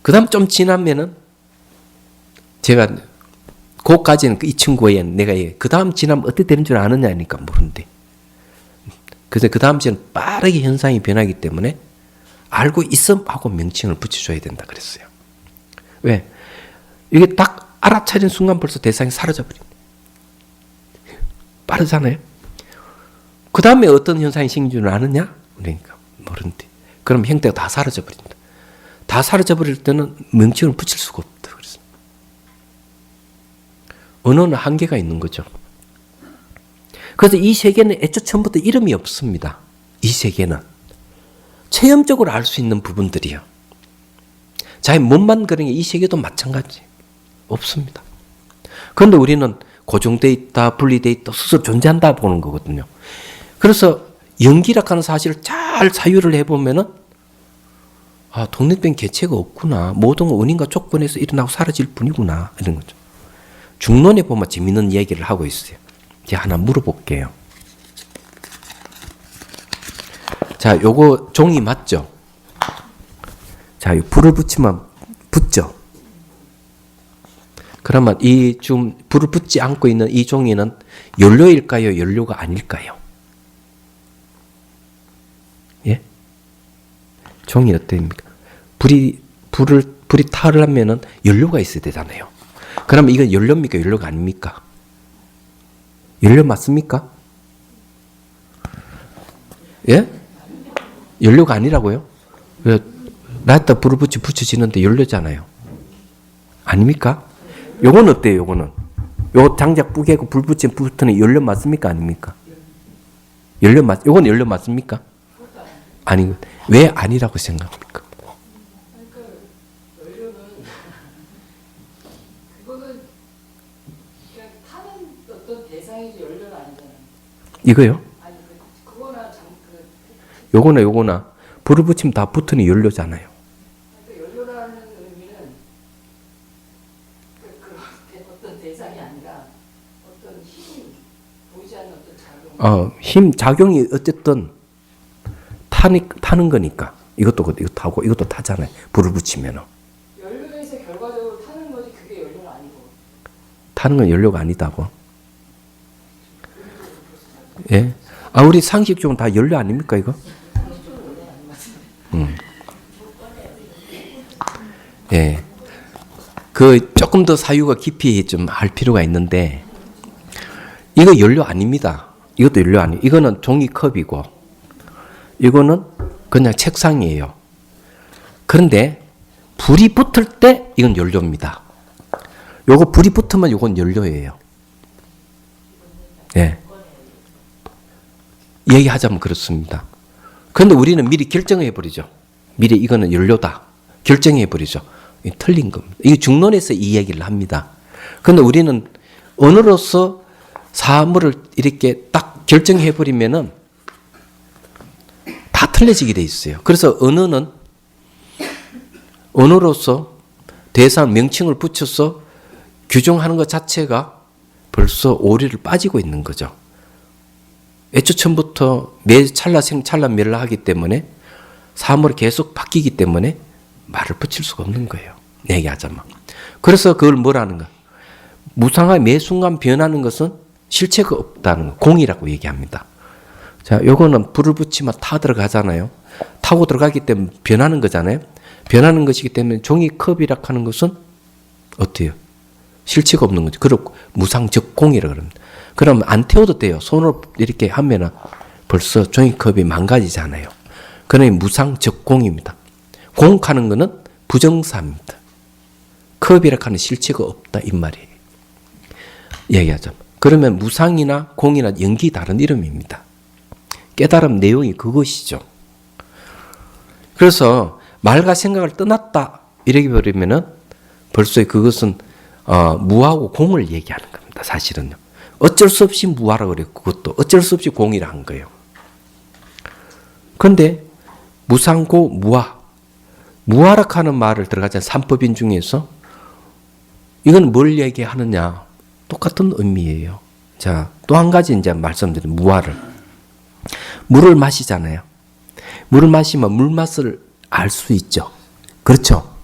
그 다음 좀 지나면은 제가 그까지는 이 친구에 내가 그 다음 지나면 어떻게 되는 줄 아느냐니까 모른대. 그래서 그 다음 주에는 빠르게 현상이 변하기 때문에 알고 있음 하고 명칭을 붙여줘야 된다 그랬어요. 왜? 이게 딱 알아차린 순간 벌써 대상이 사라져버립니다. 빠르잖아요. 그 다음에 어떤 현상이 생긴 줄 아느냐? 그러니까 모른대. 그럼 형태가 다 사라져 버린다. 다 사라져 버릴 때는 명칭을 붙일 수가 없다. 그래서 언어는 한계가 있는 거죠. 그래서 이 세계는 애초 처음부터 이름이 없습니다. 이 세계는 체험적으로 알 수 있는 부분들이요. 자기 몸만 그런 게 이 세계도 마찬가지 없습니다. 그런데 우리는 고정되어 있다, 분리되어 있다, 스스로 존재한다 보는 거거든요. 그래서 연기라고 하는 사실을 잘 사유를 해보면은 독립된 개체가 없구나. 모든 원인과 조건에서 일어나고 사라질 뿐이구나. 이런 거죠. 중론에 보면 재밌는 얘기를 하고 있어요. 제가 하나 물어볼게요. 자, 요거 종이 맞죠? 자, 불을 붙이면 붙죠? 그러면 이 지금 불을 붙지 않고 있는 이 종이는 연료일까요? 연료가 아닐까요? 예? 종이 어떻습니까? 불이 타려면은 연료가 있어야 되잖아요. 그러면 이건 연료입니까? 연료가 아닙니까? 연료 맞습니까? 예? 연료가 아니라고요? 나한테 불을 붙여지는데 연료잖아요. 아닙니까? 요건 어때요? 요거는 요 장작 뿌개고 불 붙이면 붙으니 연료 맞습니까? 아닙니까? 요건 연료 맞습니까? 아니, 왜 아니라고 생각합니까? 이거요? 요거나 불을 붙이면 다 붙으니 연료잖아요. 연료라는 의미는 어떤 대상이 아니라 어떤 힘이 보이지 않는 어떤 작용. 힘 작용이 어쨌든 타는 거니까 이것도 타고 이것도 타잖아요. 불을 붙이면은. 연료에서 결과적으로 타는 거지 그게 연료가 아니고. 타는 건 연료가 아니다고. 예? 우리 상식적으로 다 연료 아닙니까 이거? 예. 조금 더 사유가 깊이 좀 할 필요가 있는데, 이거 연료 아닙니다. 이것도 연료 아니에요. 이거는 종이컵이고, 이거는 그냥 책상이에요. 그런데, 불이 붙을 때, 이건 연료입니다. 요거 불이 붙으면 이건 연료예요. 예. 얘기하자면 그렇습니다. 그런데 우리는 미리 결정해버리죠. 미리 이거는 연료다. 결정해버리죠. 틀린 겁니다. 이게 중론에서 이 얘기를 합니다. 그런데 우리는 언어로서 사물을 이렇게 딱 결정해버리면은 다 틀려지게 돼 있어요. 그래서 언어로서 대상 명칭을 붙여서 규정하는 것 자체가 벌써 오류를 빠지고 있는 거죠. 애초 처음부터 매 찰나멸라하기 때문에 사물이 계속 바뀌기 때문에 말을 붙일 수가 없는 거예요. 얘기하자면. 그래서 그걸 뭐라는가? 무상하게 매 순간 변하는 것은 실체가 없다는 거. 공이라고 얘기합니다. 자, 요거는 불을 붙이면 타 들어가잖아요. 타고 들어가기 때문에 변하는 거잖아요. 변하는 것이기 때문에 종이컵이라고 하는 것은 어때요? 실체가 없는 거죠. 그리고 무상적공이라고 그럽니다. 그럼 안 태워도 돼요. 손으로 이렇게 하면은 벌써 종이컵이 망가지잖아요. 그러니 무상적공입니다. 공하는 거는 부정사입니다. 컵이라고 하는 실체가 없다 이 말이에요. 얘기하자면. 그러면 무상이나 공이나 연기 다른 이름입니다. 깨달음 내용이 그것이죠. 그래서 말과 생각을 떠났다 이렇게 버리면은 벌써 그것은 무하고 공을 얘기하는 겁니다. 사실은요. 어쩔 수 없이 무하라고 그랬고 그것도 어쩔 수 없이 공이라 한 거예요. 그런데 무상고 무하 무하라고 하는 말을 들어가지 않은 삼법인 중에서 이건 뭘 얘기하느냐 똑같은 의미예요. 자, 또 한 가지 이제 말씀드린 무하를 물을 마시잖아요. 물을 마시면 물 맛을 알 수 있죠. 그렇죠?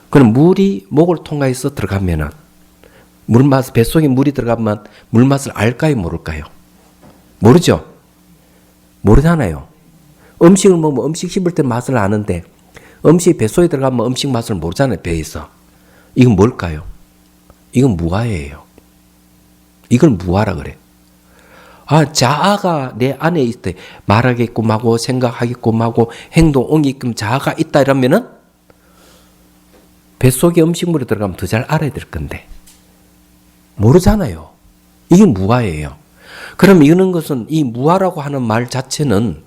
그럼 물이 목을 통해서 들어가면은 물맛, 뱃속에 물이 들어가면 물맛을 알까요? 모를까요? 모르죠? 모르잖아요. 음식을 먹으면 음식 씹을 때 맛을 아는데 음식이 뱃속에 들어가면 음식 맛을 모르잖아요. 배에서. 이건 뭘까요? 이건 무아예요. 이걸 무아라 그래. 자아가 내 안에 있대. 말하게끔 하고 생각하게끔 하고 행동 옮기게끔 자아가 있다 이러면은 뱃속에 음식물이 들어가면 더 잘 알아야 될 건데 모르잖아요. 이게 무아예요. 그럼 이런 것은 이 무아라고 하는 말 자체는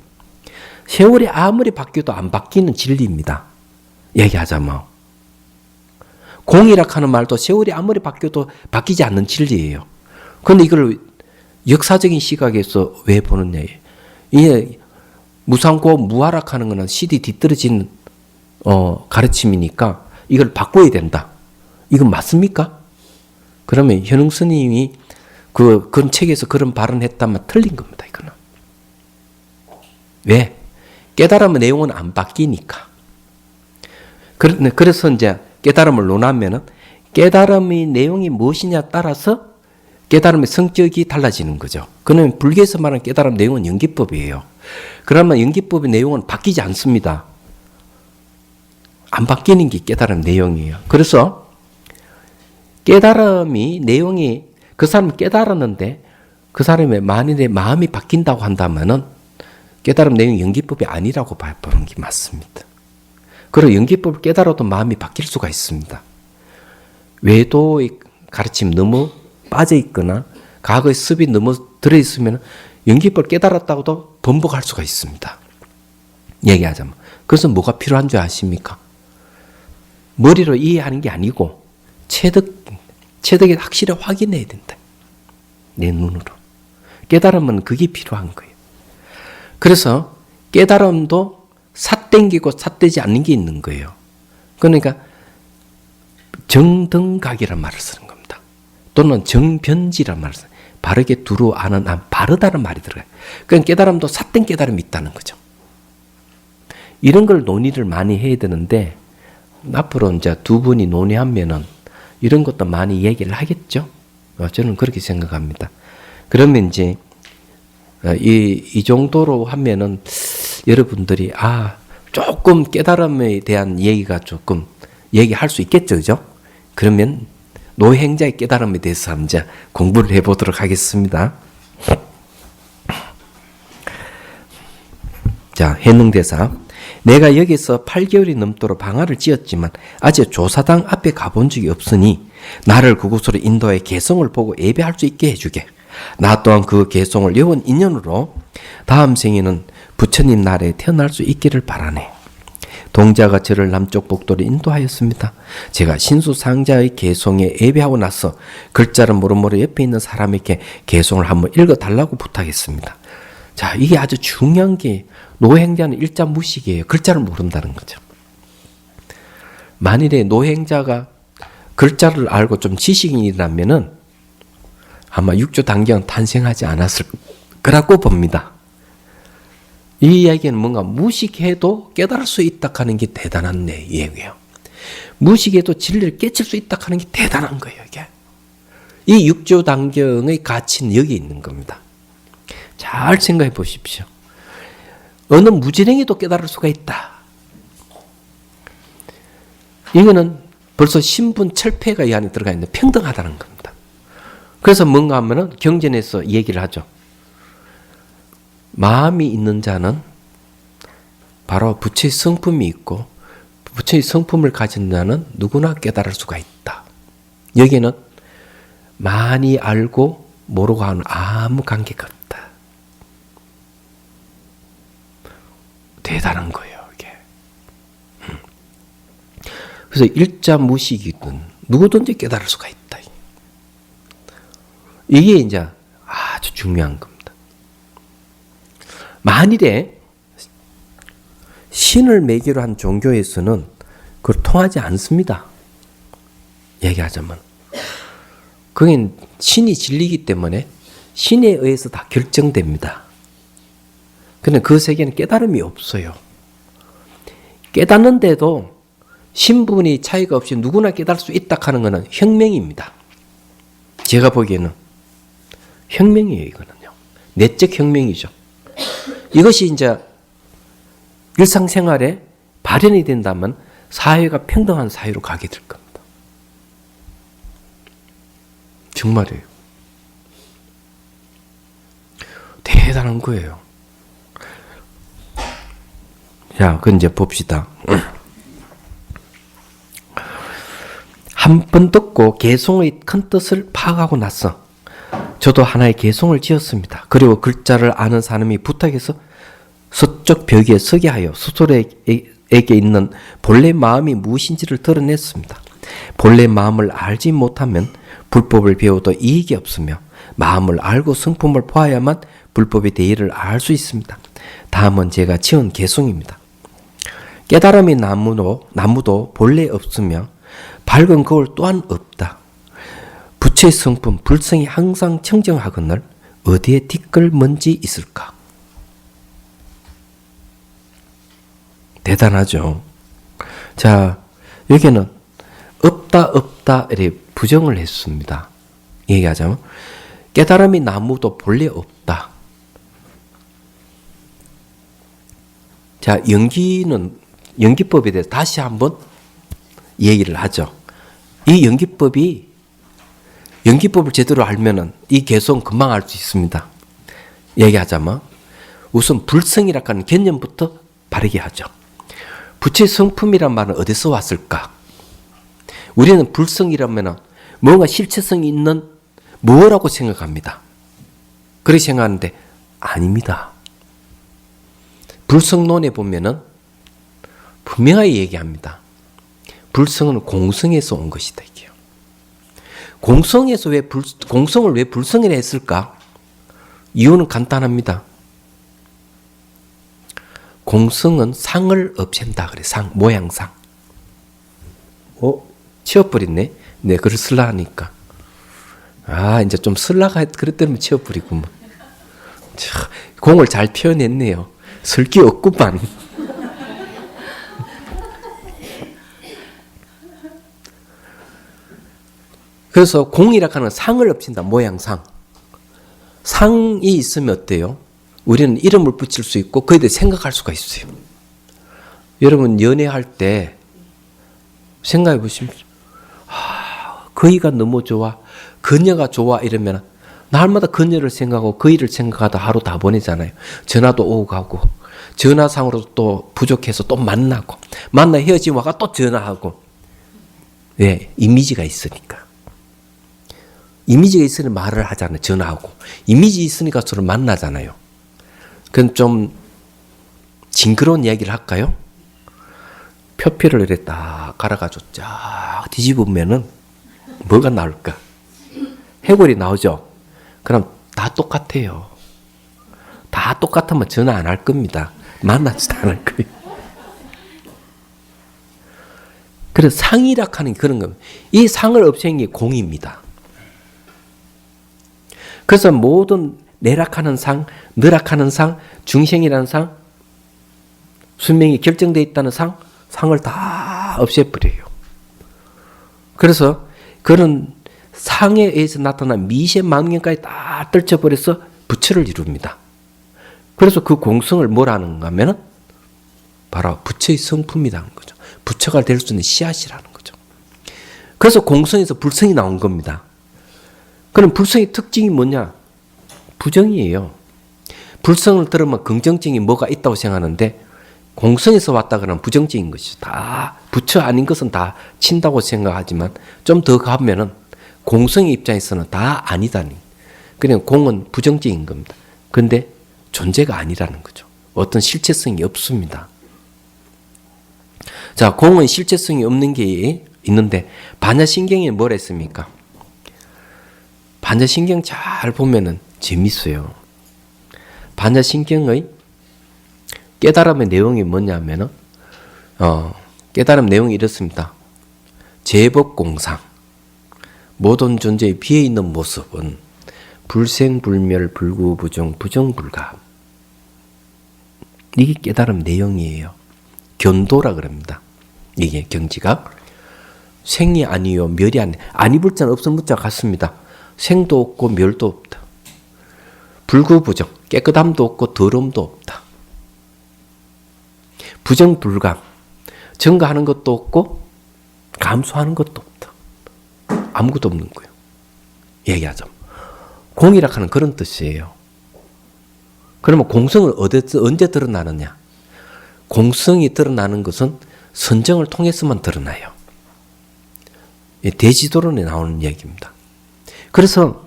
세월이 아무리 바뀌어도 안 바뀌는 진리입니다. 얘기하자면 공이라 하는 말도 세월이 아무리 바뀌어도 바뀌지 않는 진리예요. 그런데 이걸 역사적인 시각에서 왜 보느냐. 이게 무상고 무아락 하는 것은 시디 뒤떨어진 가르침이니까 이걸 바꿔야 된다. 이건 맞습니까? 그러면 현흥 스님이 그런 책에서 그런 발언했다면 틀린 겁니다. 이거는. 왜? 깨달음의 내용은 안 바뀌니까. 그래서 이제 깨달음을 논하면은 깨달음의 내용이 무엇이냐 따라서 깨달음의 성격이 달라지는 거죠. 그러면 불교에서 말하는 깨달음 내용은 연기법이에요. 그러면 연기법의 내용은 바뀌지 않습니다. 안 바뀌는 게 깨달음 내용이에요. 그래서 깨달음이 내용이 그 사람이 깨달았는데 그 사람의 만일에 마음이 바뀐다고 한다면은 깨달음 내용이 연기법이 아니라고 보는 게 맞습니다. 그리고 연기법을 깨달아도 마음이 바뀔 수가 있습니다. 외도의 가르침 너무 빠져 있거나 과거의 습이 너무 들어있으면 연기법을 깨달았다고도 번복할 수가 있습니다. 얘기하자면. 그래서 뭐가 필요한 줄 아십니까? 머리로 이해하는 게 아니고 체득에 확실히 확인해야 된다. 내 눈으로. 깨달음은 그게 필요한 거예요. 그래서 깨달음도 삿땡기고 삿되지 않는 게 있는 거예요. 그러니까 정등각이라는 말을 쓰는 겁니다. 또는 정변지라는 말을 쓰는 거예요. 바르게 두루 아는 바르다는 말이 들어가요. 그러니까 깨달음도 삿된 깨달음이 있다는 거죠. 이런 걸 논의를 많이 해야 되는데 앞으로 이제 두 분이 논의하면은 이런 것도 많이 얘기를 하겠죠. 저는 그렇게 생각합니다. 그러면 이제 이 정도로 하면은 여러분들이 조금 깨달음에 대한 얘기가 조금 얘기할 수 있겠죠, 그죠? 그러면 노행자의 깨달음에 대해서 이제 공부를 해보도록 하겠습니다. 자, 해능대사. 내가 여기서 8개월이 넘도록 방화를 지었지만 아직 조사당 앞에 가본 적이 없으니 나를 그곳으로 인도해 개성을 보고 예배할 수 있게 해주게. 나 또한 그 개성을 여원 인연으로 다음 생에는 부처님 나라에 태어날 수 있기를 바라네. 동자가 저를 남쪽 복도로 인도하였습니다. 제가 신수상자의 개성에 예배하고 나서 글자를 모르모르 옆에 있는 사람에게 개성을 한번 읽어달라고 부탁했습니다. 자, 이게 아주 중요한 게 노행자는 일자 무식이에요. 글자를 모른다는 거죠. 만일에 노행자가 글자를 알고 좀 지식인이라면은 아마 육조 단계는 탄생하지 않았을 거라고 봅니다. 이 이야기는 뭔가 무식해도 깨달을 수 있다 하는 게 대단한 얘기예요. 무식해도 진리를 깨칠 수 있다 하는 게 대단한 거예요, 이게. 이 육조 단경의 가치는 여기 있는 겁니다. 잘 생각해 보십시오. 어느 무지랭이도 깨달을 수가 있다. 이거는 벌써 신분 철폐가 이 안에 들어가 있는 평등하다는 겁니다. 그래서 뭔가 하면은 경전에서 얘기를 하죠. 마음이 있는 자는 바로 부처의 성품이 있고 부처의 성품을 가진 자는 누구나 깨달을 수가 있다. 여기는 많이 알고 모르고 하는 아무 관계가 없다. 대단한 거예요, 이게. 그래서 일자 무식이든 누구든지 깨달을 수가 있다. 이게 이제 아주 중요한 겁니다. 만일에 신을 매개로 한 종교에서는 그걸 통하지 않습니다. 얘기하자면. 그게 신이 진리이기 때문에 신에 의해서 다 결정됩니다. 그런데 그 세계는 깨달음이 없어요. 깨닫는데도 신분이 차이가 없이 누구나 깨달을 수 있다 하는 것은 혁명입니다. 제가 보기에는 혁명이에요, 이거는요. 내적 혁명이죠. 이것이 이제 일상생활에 발현이 된다면 사회가 평등한 사회로 가게 될 겁니다. 정말이에요. 대단한 거예요. 자, 그 이제 봅시다. 한 번 듣고 개송의 큰 뜻을 파악하고 나서 저도 하나의 개송을 지었습니다. 그리고 글자를 아는 사람이 부탁해서 서쪽 벽에 서게 하여 스스로에게 있는 본래 마음이 무엇인지를 드러냈습니다. 본래 마음을 알지 못하면 불법을 배워도 이익이 없으며 마음을 알고 성품을 보아야만 불법의 대의를 알 수 있습니다. 다음은 제가 지은 개송입니다. 깨달음의 나무도 본래 없으며 밝은 거울 또한 없다. 부처의 성품 불성이 항상 청정하거늘 어디에 티끌 먼지 있을까? 대단하죠. 자, 여기는 없다 이렇게 부정을 했습니다. 얘기하자면 깨달음의 나무도 본래 없다. 자, 연기법에 대해서 다시 한번 얘기를 하죠. 이 연기법을 제대로 알면은 이 개송 금방 알 수 있습니다. 얘기하자면 우선 불성이라고 하는 개념부터 바르게 하죠. 부처의 성품이란 말은 어디서 왔을까? 우리는 불성이라면은 뭔가 실체성이 있는 뭐라고 생각합니다. 그렇게 생각하는데 아닙니다. 불성론에 보면은 분명하게 얘기합니다. 불성은 공성에서 온 것이다. 이게요. 공성을 왜 불성이라 했을까? 이유는 간단합니다. 공성은 상을 없앤다 그래. 모양상. 치워버렸네. 네, 글을 쓸라 하니까. 이제 좀 쓸라가 그랬더니 치워버리구만. 공을 잘 표현했네요. 쓸 게 없구만. 그래서 공이라고 하는 상을 엎친다. 모양상. 상이 있으면 어때요? 우리는 이름을 붙일 수 있고 그에 대해 생각할 수가 있어요. 여러분 연애할 때 생각해 보시면 그이가 너무 좋아. 그녀가 좋아 이러면 날마다 그녀를 생각하고 그이를 생각하다 하루 다 보내잖아요. 전화도 오고 가고 전화상으로 또 부족해서 또 만나 헤어지고 와가 또 전화하고. 왜? 이미지가 있으니까. 이미지가 있으니 말을 하잖아요. 전화하고. 이미지 있으니까 서로 만나잖아요. 그럼 좀 징그러운 이야기를 할까요? 표피를 이렇게 딱 갈아가지고 쫙 뒤집으면은 뭐가 나올까? 해골이 나오죠? 그럼 다 똑같아요. 다 똑같으면 전화 안 할 겁니다. 만나지도 않을 거예요. 그래서 상이라고 하는 그런 겁니다. 이 상을 없애는 게 공입니다. 그래서 모든 내락하는 상, 너락하는 상, 중생이라는 상, 수명이 결정되어 있다는 상을 다 없애버려요. 그래서 그런 상에 의해서 나타난 미세 만경까지 다 떨쳐버려서 부처를 이룹니다. 그래서 그 공성을 뭐라는 하면은 바로 부처의 성품이라는 거죠. 부처가 될 수 있는 씨앗이라는 거죠. 그래서 공성에서 불성이 나온 겁니다. 그럼 불성의 특징이 뭐냐? 부정이에요. 불성을 들으면 긍정적인 뭐가 있다고 생각하는데 공성에서 왔다 그러면 부정적인 것이죠. 다 부처 아닌 것은 다 친다고 생각하지만 좀 더 가면은 공성의 입장에서는 다 아니다니. 그냥 공은 부정적인 겁니다. 근데 존재가 아니라는 거죠. 어떤 실체성이 없습니다. 자, 공은 실체성이 없는 게 있는데 반야신경에 뭘 했습니까? 반야신경 잘 보면은 재밌어요. 반야신경의 깨달음의 내용이 뭐냐면은 깨달음 내용이 이렇습니다. 제법공상 모든 존재의 비해 있는 모습은 불생불멸 불구부정 부정불가. 이게 깨달음 내용이에요. 견도라 그럽니다. 이게 경지가 생이 아니요 멸이 아니 불자는 없음 불자 같습니다. 생도 없고 멸도 없다. 불구부정 깨끗함도 없고 더러움도 없다. 부정불감 증가하는 것도 없고 감소하는 것도 없다. 아무것도 없는 거예요. 얘기하자면 공이라 하는 그런 뜻이에요. 그러면 공성은 언제 드러나느냐? 공성이 드러나는 것은 선정을 통해서만 드러나요. 대지도론에 나오는 얘기입니다. 그래서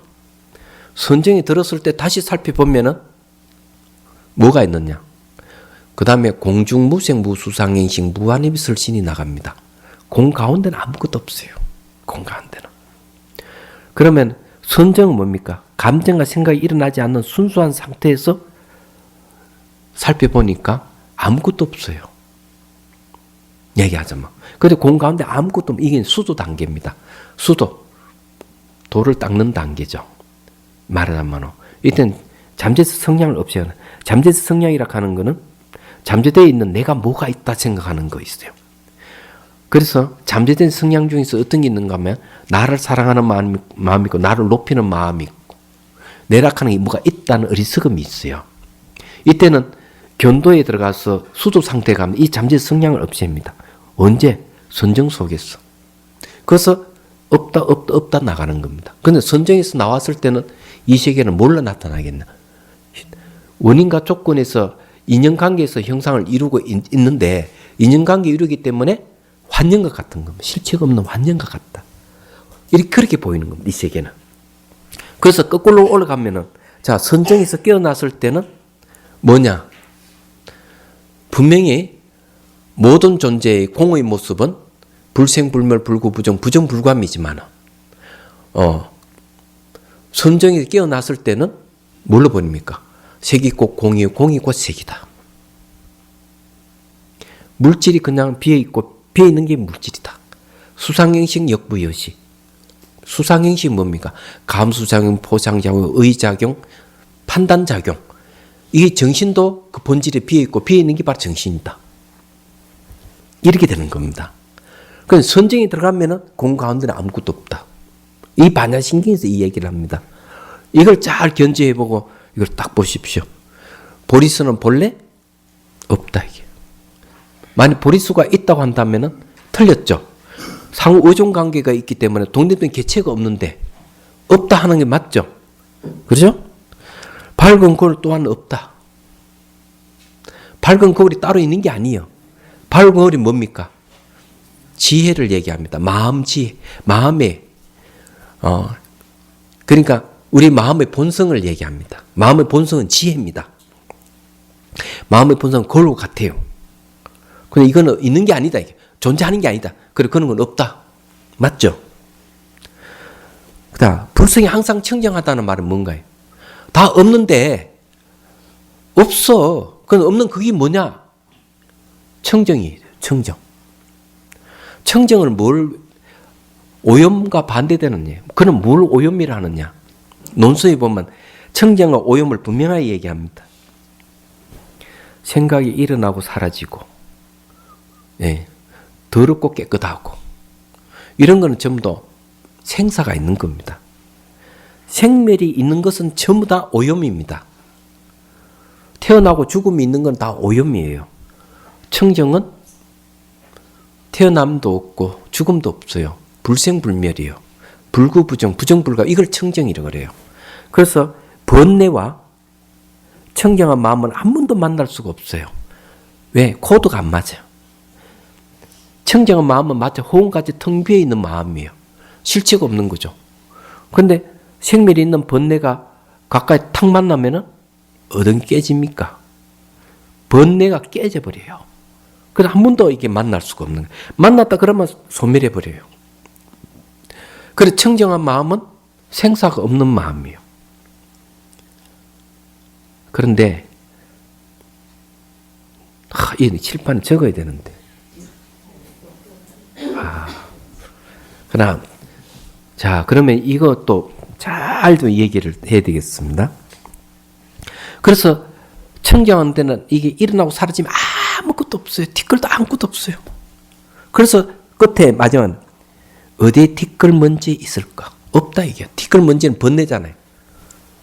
선정이 들었을 때 다시 살펴보면은 뭐가 있느냐? 그 다음에 공중무생 무수상행식 무한입설신이 나갑니다. 공 가운데는 아무것도 없어요. 공 가운데는. 그러면 선정은 뭡니까? 감정과 생각이 일어나지 않는 순수한 상태에서 살펴보니까 아무것도 없어요. 얘기하자면. 근데 공 가운데 아무것도 없는 이게 수도 단계입니다. 수도. 돌을 닦는 단계죠. 말하자면 이때는 잠재적 성향을 없애야 하는. 잠재적 성향이라 하는 거는 잠재되어 있는 내가 뭐가 있다 생각하는 거 있어요. 그래서 잠재된 성향 중에서 어떤 게 있는가 하면 나를 사랑하는 마음이 있고 나를 높이는 마음이 있고 내락하는 게 뭐가 있다는 어리석음이 있어요. 이때는 견도에 들어가서 수도 상태에 가면 이 잠재적 성향을 없앱니다. 언제? 선정 속에서. 그래서 없다 나가는 겁니다. 그런데 선정에서 나왔을 때는 이 세계는 뭘로 나타나겠나? 원인과 조건에서 인연관계에서 형상을 이루고 있는데 인연관계 이루기 때문에 환영과 같은 겁니다. 실체가 없는 환영과 같다. 이렇게 그렇게 보이는 겁니다. 이 세계는. 그래서 거꾸로 올라가면은 자 선정에서 깨어났을 때는 뭐냐? 분명히 모든 존재의 공의 모습은 불생불멸 불구부정 부정불감이지만 선정에서 깨어났을 때는 뭘로 보입니까? 색이 곧 공이요 공이 곧 색이다. 물질이 그냥 비어있고 비어있는 게 물질이다. 수상행식 역부여시. 수상행식 뭡니까? 감수작용, 포상작용, 의작용, 판단작용. 이게 정신도 그 본질에 비어있고 비어있는 게 바로 정신이다. 이렇게 되는 겁니다. 그래서 선정이 들어가면은 공 가운데는 아무것도 없다. 이 반야신경에서 이 얘기를 합니다. 이걸 잘 견지해보고 이걸 딱 보십시오. 보리수는 본래 없다 이게. 만약 보리수가 있다고 한다면은 틀렸죠. 상호 의존 관계가 있기 때문에 독립된 개체가 없는데 없다 하는 게 맞죠. 그렇죠? 밝은 거울 또한 없다. 밝은 거울이 따로 있는 게 아니에요. 밝은 거울이 뭡니까? 지혜를 얘기합니다. 마음 지혜, 마음의 그러니까 우리 마음의 본성을 얘기합니다. 마음의 본성은 지혜입니다. 마음의 본성은 거울과 같아요. 근데 이거는 있는 게 아니다. 이게. 존재하는 게 아니다. 그래, 그런 건 없다. 맞죠? 그다음 불성이 항상 청정하다는 말은 뭔가요? 다 없는데 없어. 그건 없는 그게 뭐냐? 청정이에요. 청정. 청정을 뭘 오염과 반대되는 예. 그는 뭘 오염이라 하느냐? 논술에 보면 청정과 오염을 분명하게 얘기합니다. 생각이 일어나고 사라지고, 예, 더럽고 깨끗하고 이런 거는 전부 다 생사가 있는 겁니다. 생멸이 있는 것은 전부 다 오염입니다. 태어나고 죽음이 있는 건 다 오염이에요. 청정은 태어남도 없고 죽음도 없어요. 불생불멸이에요. 불구부정, 부정불가 이걸 청정이라고 그래요. 그래서 번뇌와 청정한 마음은 한 번도 만날 수가 없어요. 왜? 코드가 안 맞아요. 청정한 마음은 마치 호흡같이 텅 비어 있는 마음이에요. 실체가 없는 거죠. 그런데 생멸이 있는 번뇌가 가까이 탁 만나면은 어떤 게 깨집니까? 번뇌가 깨져버려요. 그래서 한 번도 이게 만날 수가 없는 거예요. 만났다 그러면 소멸해버려요. 그래서 청정한 마음은 생사가 없는 마음이에요. 그런데 이 칠판에 적어야 되는데 그러나 자 그러면 이것도 잘 좀 얘기를 해야 되겠습니다. 그래서 청정한 데는 이게 일어나고 사라지면 아무것도 없어요. 티끌도 아무것도 없어요. 그래서 끝에 마지막은 어디에 티끌 먼지 있을까? 없다 이게. 티끌 먼지는 번뇌잖아요.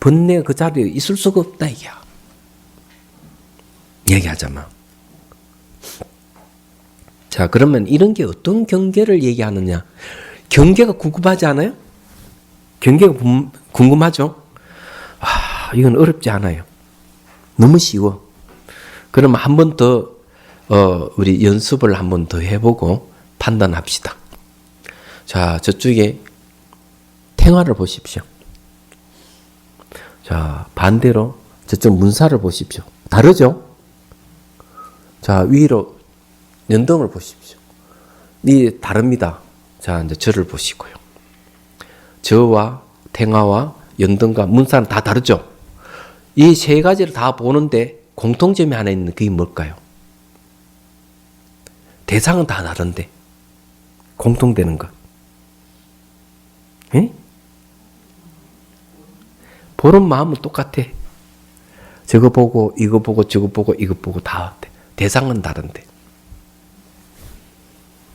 번뇌가 그 자리에 있을 수가 없다 이게. 얘기하자면. 자 그러면 이런 게 어떤 경계를 얘기하느냐? 경계가 궁금하지 않아요? 경계가 궁금하죠? 이건 어렵지 않아요. 너무 쉬워. 그러면 한 번 더 우리 연습을 한 번 더 해보고 판단합시다. 자, 저쪽에 탱화를 보십시오. 자, 반대로 저쪽 문사를 보십시오. 다르죠? 자, 위로 연등을 보십시오. 이 다릅니다. 자, 이제 저를 보시고요. 저와 탱화와 연등과 문사는 다 다르죠? 이 세 가지를 다 보는데 공통점이 하나 있는 그게 뭘까요? 대상은 다 다른데 공통되는 것. 에? 보는 마음은 똑같아. 저거 보고 이거 보고 저거 보고 이거 보고 다 대상은 다른데.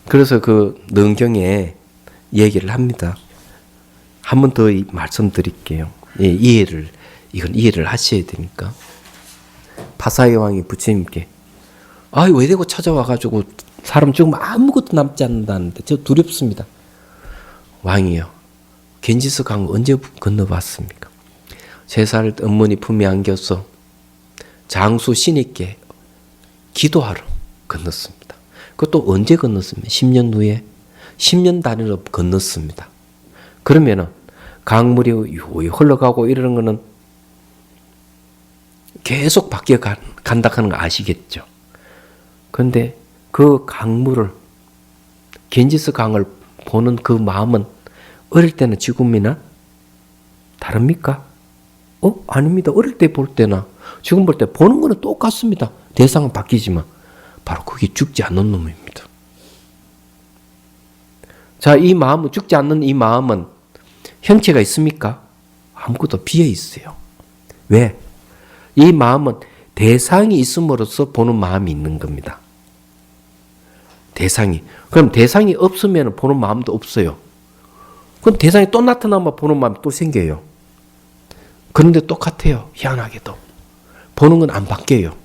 그래서 그 능경에 얘기를 합니다. 한 번 더 말씀드릴게요. 예, 이건 이해를 하셔야 되니까. 파사의 왕이 부처님께 왜 되고 찾아와가지고 사람 죽으면 아무것도 남지 않는다는데 저 두렵습니다. 왕이요. 겐지스 강 언제 건너봤습니까? 3살 어머니 품에 안겨서 장수 신이께 기도하러 건넜습니다. 그것도 언제 건넜습니까? 10년 후에 10년 단위로 건넜습니다. 그러면은 강물이 흘러가고 이러는 거는 계속 바뀌어 간다 하는 거 아시겠죠? 그런데 그 강물을 겐지스 강을 보는 그 마음은 어릴 때는 지금이나 다릅니까? 아닙니다. 어릴 때 볼 때나 지금 볼 때 보는 거는 똑같습니다. 대상은 바뀌지만 바로 그게 죽지 않는 놈입니다. 자, 이 마음은 죽지 않는 이 마음은 형체가 있습니까? 아무것도 비어 있어요. 왜? 이 마음은 대상이 있음으로써 보는 마음이 있는 겁니다. 대상이. 그럼 대상이 없으면 보는 마음도 없어요. 그럼 대상이 또 나타나면 보는 마음이 또 생겨요. 그런데 똑같아요. 희한하게도. 보는 건 안 바뀌어요.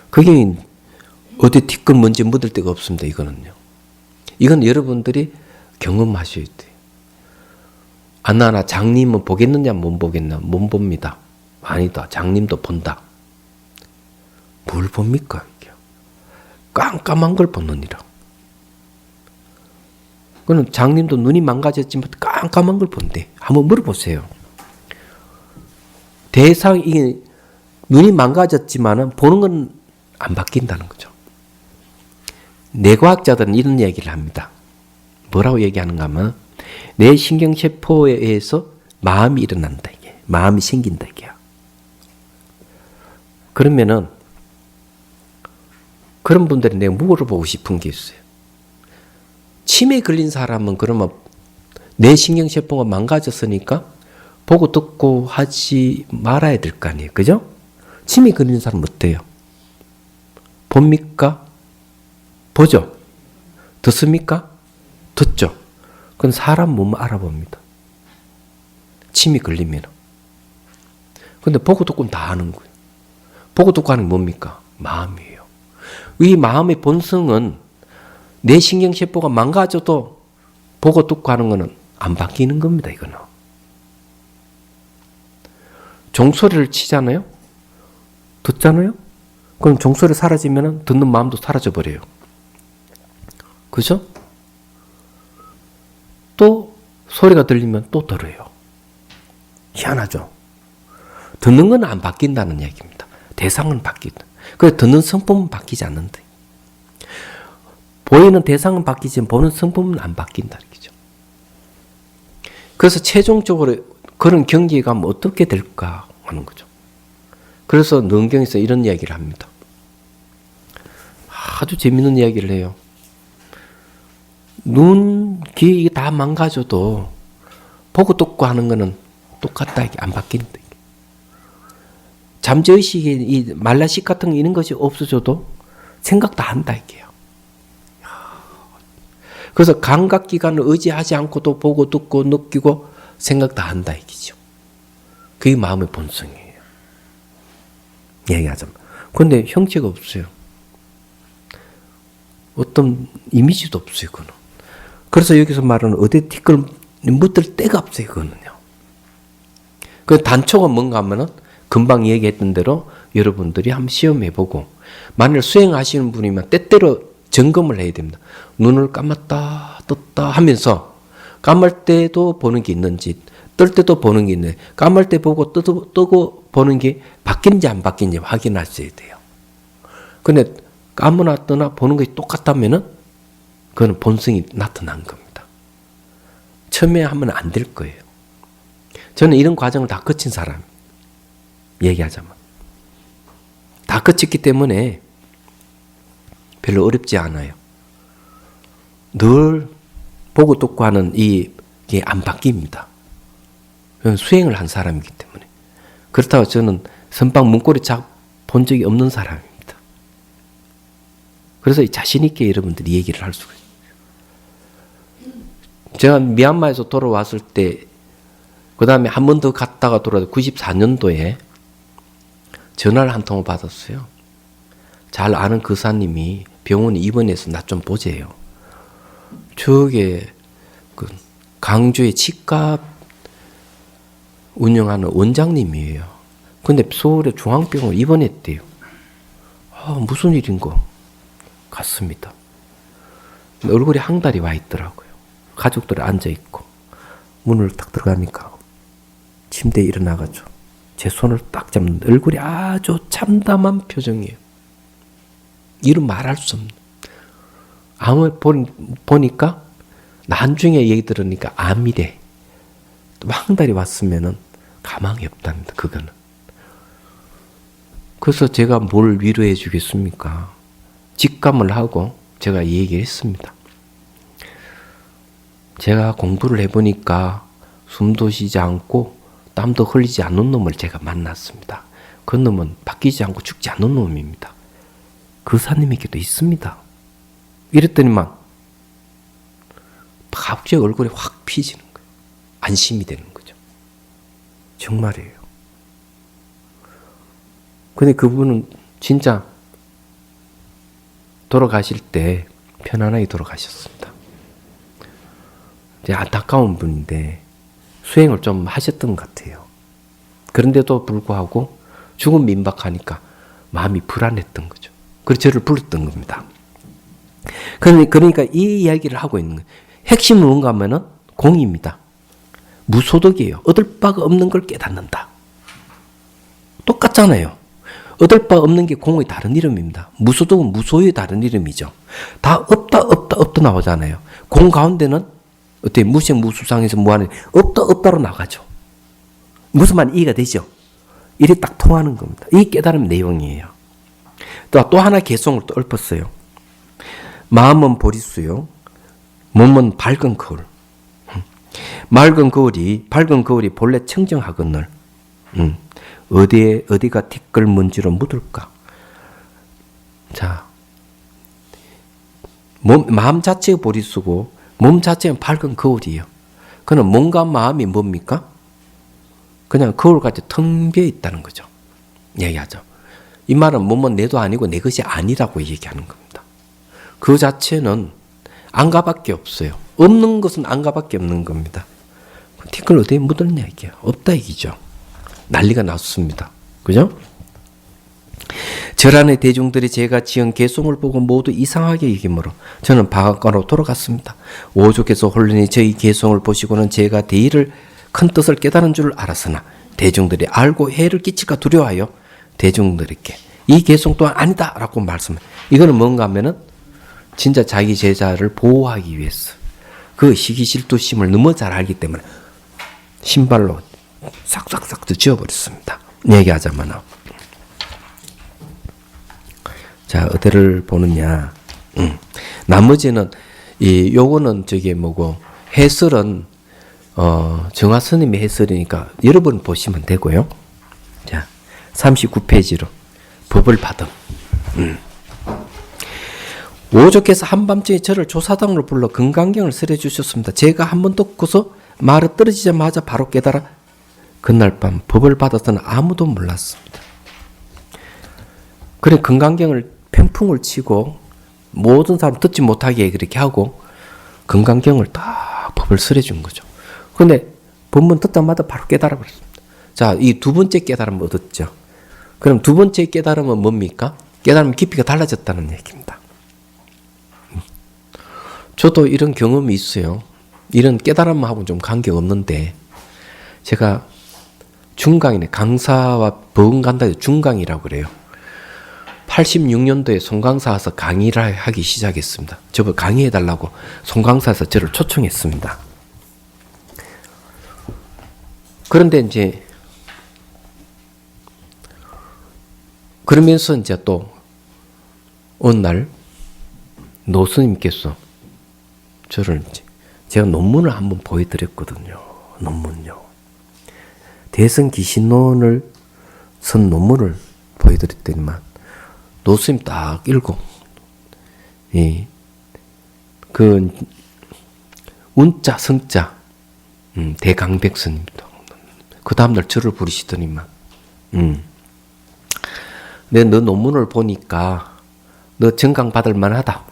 그게 어디 티끌 먼지 묻을 데가 없습니다. 이거는요. 이건 여러분들이 경험하셔야 돼요. 아나나 장님은 보겠느냐 못 보겠나? 못 봅니다. 아니다. 장님도 본다. 뭘 봅니까? 깜깜한 걸 보느니라. 그럼 장님도 눈이 망가졌지만 깜깜한 걸 본대. 한번 물어보세요. 대상이 눈이 망가졌지만은 보는 건 안 바뀐다는 거죠. 뇌과학자들은 이런 얘기를 합니다. 뭐라고 얘기하는가 하면 뇌 신경세포에 의해서 마음이 일어난다. 이게. 마음이 생긴다. 이게. 그러면은 그런 분들이 내가 물어보고 싶은 게 있어요. 치매에 걸린 사람은 그러면 뇌 신경세포가 망가졌으니까 보고 듣고 하지 말아야 될 거 아니에요. 그죠? 치매에 걸린 사람은 어때요? 봅니까? 보죠? 듣습니까? 듣죠? 그건 사람 몸 알아봅니다. 침이 걸리면. 근데 보고 듣고는 다 하는 거예요. 보고 듣고 하는 게 뭡니까? 마음이에요. 이 마음의 본성은 내 신경세포가 망가져도 보고 듣고 하는 거는 안 바뀌는 겁니다. 이거는. 종소리를 치잖아요? 듣잖아요? 그럼 종소리 사라지면 듣는 마음도 사라져버려요. 그죠? 또 소리가 들리면 또 들어요. 희한하죠? 듣는 건 안 바뀐다는 얘기입니다. 대상은 바뀐다. 그래서 듣는 성품은 바뀌지 않는다. 보이는 대상은 바뀌지만 보는 성품은 안 바뀐다는 거죠. 그래서 최종적으로 그런 경지에 가면 어떻게 될까 하는 거죠. 그래서 능경에서 이런 이야기를 합니다. 아주 재밌는 이야기를 해요. 눈, 귀 다 망가져도 보고 듣고 하는 거는 똑같다. 이게 안 바뀐다. 잠재의식이 이 말라식 같은 거 이런 것이 없어져도 생각 다 한다. 이게요. 그래서 감각기관을 의지하지 않고도 보고 듣고 느끼고 생각 다 한다. 이기죠. 그게 마음의 본성이에요. 얘기하자면. 그런데 형체가 없어요. 어떤 이미지도 없어요. 그거는. 그래서 여기서 말하는 어디 티끌 묻을 데가 없어요. 그거는요. 그 단초가 뭔가 하면은 금방 얘기했던 대로 여러분들이 한번 시험해보고 만일 수행하시는 분이면 때때로 점검을 해야 됩니다. 눈을 감았다 떴다 하면서 감을 때도 보는 게 있는지 뜰 때도 보는 게 있는지 감을 때 보고 뜨고 보는 게 바뀌는지 안 바뀌는지 확인하셔야 돼요. 근데 감으나 뜨나 보는 것이 똑같다면은 그건 본성이 나타난 겁니다. 처음에 하면 안 될 거예요. 저는 이런 과정을 다 거친 사람 얘기하자면 다 거쳤기 때문에 별로 어렵지 않아요. 늘 보고 듣고 하는 이게 안 바뀝니다. 수행을 한 사람이기 때문에. 그렇다고 저는 선방 문고리 본 적이 없는 사람입니다. 그래서 자신 있게 여러분들이 얘기를 할 수가 있어요. 제가 미얀마에서 돌아왔을 때 그 다음에 한 번 더 갔다가 돌아와서 94년도에 전화를 한 통을 받았어요. 잘 아는 의사님이 병원에 입원해서 나 좀 보재요. 저게 그 강주의 치과 운영하는 원장님이에요. 근데 서울의 중앙병원 입원했대요. 무슨 일인고 갔습니다. 얼굴에 항달이 와 있더라고요. 가족들이 앉아 있고 문을 딱 들어가니까 침대에 일어나가지고 제 손을 딱 잡는데 얼굴이 아주 참담한 표정이에요. 이름 말할 수 없는. 보니까 나중에 얘기 들으니까 암이래. 또 항달이 왔으면은 가망이 없답니다. 그거는. 그래서 제가 뭘 위로해 주겠습니까? 직감을 하고 제가 얘기를 했습니다. 제가 공부를 해보니까 숨도 쉬지 않고 땀도 흘리지 않는 놈을 제가 만났습니다. 그 놈은 바뀌지 않고 죽지 않는 놈입니다. 그 사님에게도 있습니다. 이랬더니만 갑자기 얼굴이 확 피지는 거예요. 안심이 되는 거죠. 정말이에요. 근데 그분은 진짜 돌아가실 때 편안하게 돌아가셨습니다. 이제 안타까운 분인데 수행을 좀 하셨던 것 같아요. 그런데도 불구하고 죽음 민박하니까 마음이 불안했던 거죠. 그래서 저를 불렀던 겁니다. 그러니까 이 이야기를 하고 있는 거예요. 핵심은 뭔가 하면은 공입니다. 무소득이에요. 얻을 바가 없는 걸 깨닫는다. 똑같잖아요. 얻을 바 없는 게 공의 다른 이름입니다. 무소득은 무소유의 다른 이름이죠. 다 없다 나오잖아요. 공 가운데는 어떻게 무색 무수상에서 무한에 없다로 나가죠. 무슨 말 이해가 되죠? 이래 딱 통하는 겁니다. 이 깨달음 내용이에요. 또 하나 개성을 또 읊었어요. 마음은 보리수요. 몸은 밝은 거울. 밝은 거울이 본래 청정하거늘 어디가 티끌 먼지로 묻을까? 자, 마음 자체가 보리수고 몸 자체는 밝은 거울이에요. 그는 몸과 마음이 뭡니까? 그냥 거울같이 텅 비어 있다는 거죠. 얘기하죠. 이 말은 몸은 내도 아니고 내 것이 아니라고 얘기하는 겁니다. 그 자체는 안가밖에 없어요. 없는 것은 안가밖에 없는 겁니다. 티끌 어디에 묻었냐 이게 없다 얘기죠. 난리가 났습니다. 그죠? 절안의 대중들이 제가 지은 개송을 보고 모두 이상하게 여기므로 저는 바깥으로 돌아갔습니다. 오죽해서 홀리니 저희 개송을 보시고는 제가 대의를 큰 뜻을 깨달은 줄 알았으나 대중들이 알고 해를 끼칠까 두려워하여 대중들에게 이 개송 또한 아니다라고 말씀해요. 이거는 뭔가 하면은 진짜 자기 제자를 보호하기 위해서 그 시기질투심을 너무 잘 알기 때문에 신발로 싹싹싹 지워버렸습니다. 얘기하자면 자 어디를 보느냐. 나머지는 요거는 저게 뭐고 해설은 정화 스님의 해설이니까 여러분 보시면 되고요. 자 39페이지로 법을 받음. 오족께서 한밤중에 저를 조사당으로 불러 금강경을 설해 주셨습니다. 제가 한 번 듣고서 말을 떨어지자마자 바로 깨달아 그날 밤 법을 받아서는 아무도 몰랐습니다. 그래 금강경을 팽풍을 치고 모든 사람 듣지 못하게 그렇게 하고 금강경을 딱 법을 설해 준 거죠. 그런데 법문 듣자마자 바로 깨달아 버렸습니다. 자, 이 두 번째 깨달음을 얻었죠. 그럼 두 번째 깨달음은 뭡니까? 깨달음 깊이가 달라졌다는 얘기입니다. 저도 이런 경험이 있어요. 이런 깨달음하고는 좀 관계없는데 제가 중강이네, 강사와 버금간다에 중강이라고 그래요. 86년도에 송강사 와서 강의를 하기 시작했습니다. 저를 강의해달라고 송강사에서 저를 초청했습니다. 그런데 이제 그러면서 이제 또 어느 날 노스님께서 저를 이제 제가 논문을 한번 보여드렸거든요. 논문요. 대성기신론을 쓴 논문을 보여드렸더니만 노스님 딱 읽고 그 운자 성자 대강백선입니다. 그 다음날 저를 부르시더니만 너 논문을 보니까 너 정강 받을 만하다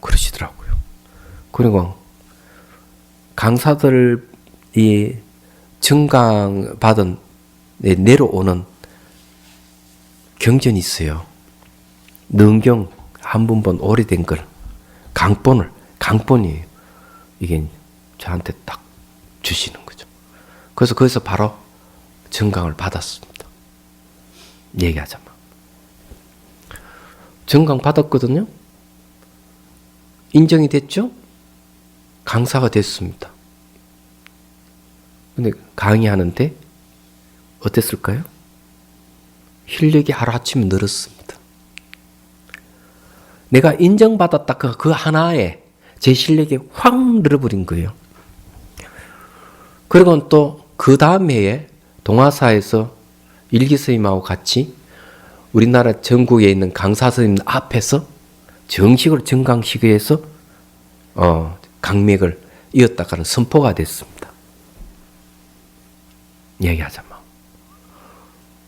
그러시더라고요. 그리고 강사들이 정강 받은 내려오는 경전이 있어요. 능경 한 번 본 오래된 걸 강본이에요. 이게 저한테 딱 주시는 거죠. 그래서 거기서 바로 정강을 받았습니다. 얘기하자면 정강 받았거든요. 인정이 됐죠? 강사가 됐습니다. 근데 강의하는데 어땠을까요? 실력이 하루아침에 늘었습니다. 내가 인정받았다 그 하나에 제 실력이 확 늘어버린 거예요. 그리고 또 그 다음 해에 동아사에서 일기스님하고 같이 우리나라 전국에 있는 강사 스님 앞에서 정식으로 정강식에서 강맥을 이었다가는 선포가 됐습니다. 얘기하자면.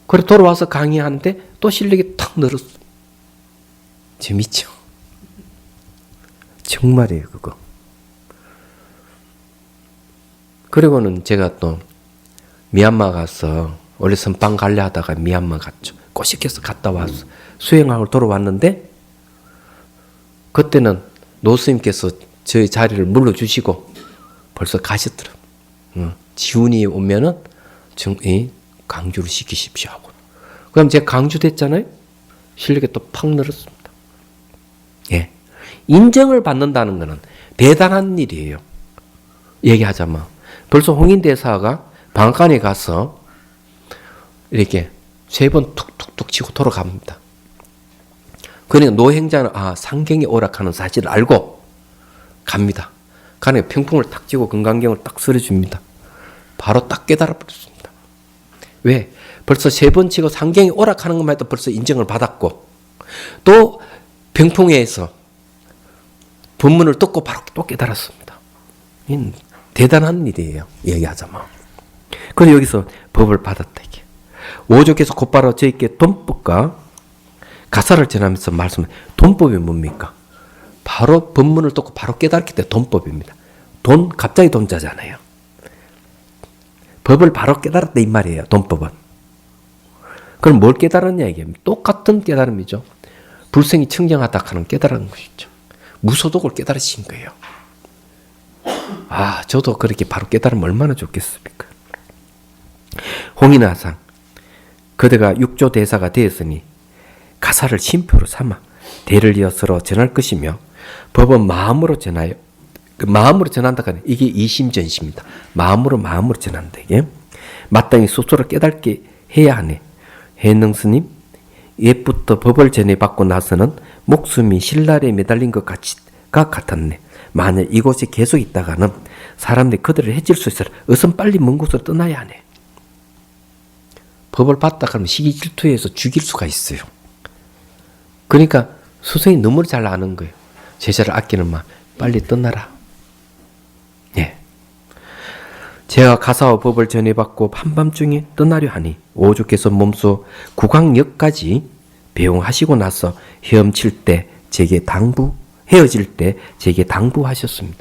그래 돌아와서 강의하는데 또 실력이 탁 늘었어. 재밌죠? 정말이에요, 그거. 그리고는 제가 또 미얀마 가서 원래 선방 갈래 하다가 미얀마 갔죠. 꼬시켜서 갔다 와서 수행하고 돌아왔는데 그때는 노스님께서 저희 자리를 물러주시고 벌써 가셨더라고요. 지훈이 오면은 강주를 시키십시오 하고. 그럼 제가 강주 됐잖아요. 실력이 또 팍 늘었습니다. 예, 인정을 받는다는 것은 대단한 일이에요. 얘기하자면 벌써 홍인대사가 방앗간에 가서 이렇게 3번 툭툭툭 치고 돌아갑니다. 그러니까 노행자는 상경이 오락하는 사실을 알고 갑니다. 가니까 평풍을 탁 치고 금강경을 딱 쓸어줍니다. 바로 딱 깨달아버렸습니다. 왜? 벌써 3번 치고 상경이 오락하는 것만 해도 벌써 인정을 받았고 또 병풍에서 법문을 듣고 바로 또 깨달았습니다. 대단한 일이에요. 얘기하자면. 그래서 여기서 법을 받았다. 이게. 오조께서 곧바로 저에게 돈법과 가사를 전하면서 말씀해. 돈법이 뭡니까? 바로 법문을 듣고 바로 깨달았기 때문에 돈법입니다. 돈, 갑자기 돈자잖아요. 법을 바로 깨달았다 이 말이에요. 돈법은. 그럼 뭘 깨달았냐 이게. 똑같은 깨달음이죠. 불생이 청정하다 하는 깨달은 것이죠. 무소독을 깨달으신 거예요. 저도 그렇게 바로 깨달으면 얼마나 좋겠습니까? 홍인화상 그대가 육조 대사가 되었으니 가사를 심표로 삼아 대를 이어 서로 전할 것이며 법은 마음으로 전하여 마음으로 전한다 하는 이게 이심전시입니다. 마음으로 전한다. 이게 마땅히 스스로 깨닫게 해야 하네. 해능스님 옛부터 법을 전해받고 나서는 목숨이 신랄에 매달린 것 같았네. 만약 이곳에 계속 있다가는 사람들이 그들을 해칠 수 있어서 어선 빨리 먼 곳으로 떠나야 하네. 법을 받다 그러면 시기 질투해서 죽일 수가 있어요. 그러니까 스승이 너무 잘 아는 거예요. 제자를 아끼는 마음 빨리 떠나라. 예. 제가 가사와 법을 전해받고 한밤중에 떠나려 하니 오주께서 몸소 국왕역까지 배웅하시고 나서 헤어질 때 제게 당부하셨습니다.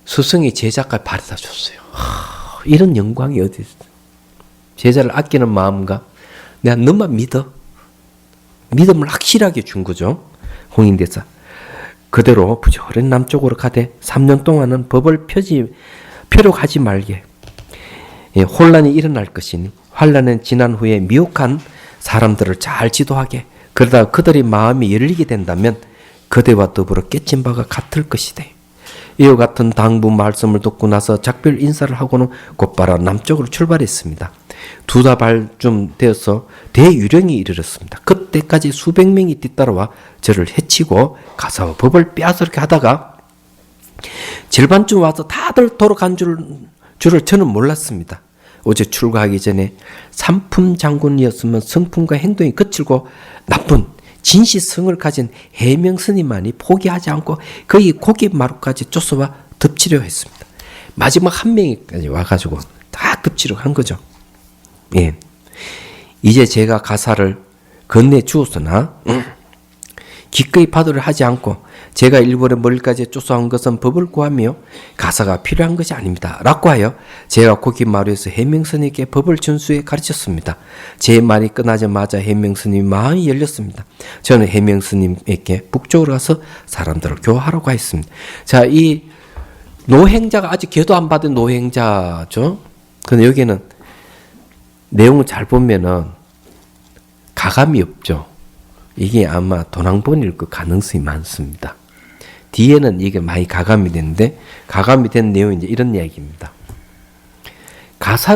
스승이 제자까지 바래다 줬어요. 이런 영광이 어디 있어? 제자를 아끼는 마음과 내가 너만 믿어. 믿음을 확실하게 준 거죠. 홍인대사. 그대로 부지런히 남쪽으로 가되 3년 동안은 법을 표력하지 말게. 예, 혼란이 일어날 것이니 환란은 지난 후에 미혹한 사람들을 잘 지도하게. 그러다 그들의 마음이 열리게 된다면 그대와 더불어 깨친 바가 같을 것이다. 이와 같은 당부 말씀을 듣고 나서 작별 인사를 하고는 곧바로 남쪽으로 출발했습니다. 2달쯤 되어서 대유령이 이르렀습니다. 그때까지 수백 명이 뒤따라와 저를 해치고 가서 법을 빼앗으려고 하다가 절반쯤 와서 다들 돌아간 줄을 저는 몰랐습니다. 어제 출가하기 전에 삼품 장군이었으면 성품과 행동이 거칠고 나쁜 진시성을 가진 해명스님만이 포기하지 않고 거의 고깃마루까지 쫓아와 덮치려 했습니다. 마지막 한 명이까지 와가지고 다 덮치려 한 거죠. 예. 이제 제가 가사를 건네 주었으나 기꺼이 받으려 하지 않고 제가 일본의 멀리까지 쫓아온 것은 법을 구하며 가사가 필요한 것이 아닙니다. 라고 하여 제가 고깃마루에서 해명스님께 법을 준수해 가르쳤습니다. 제 말이 끝나자마자 해명스님 마음이 열렸습니다. 저는 해명스님에게 북쪽으로 가서 사람들을 교화하라고 했습니다. 자, 이 노행자가 아직 계도 안 받은 노행자죠. 근데 여기는 내용을 잘 보면은 가감이 없죠. 이게 아마 도낭본일 그 가능성이 많습니다. 뒤에는 이게 많이 가감이 되는데 가감이 된 내용이 이제 이런 이야기입니다. 가사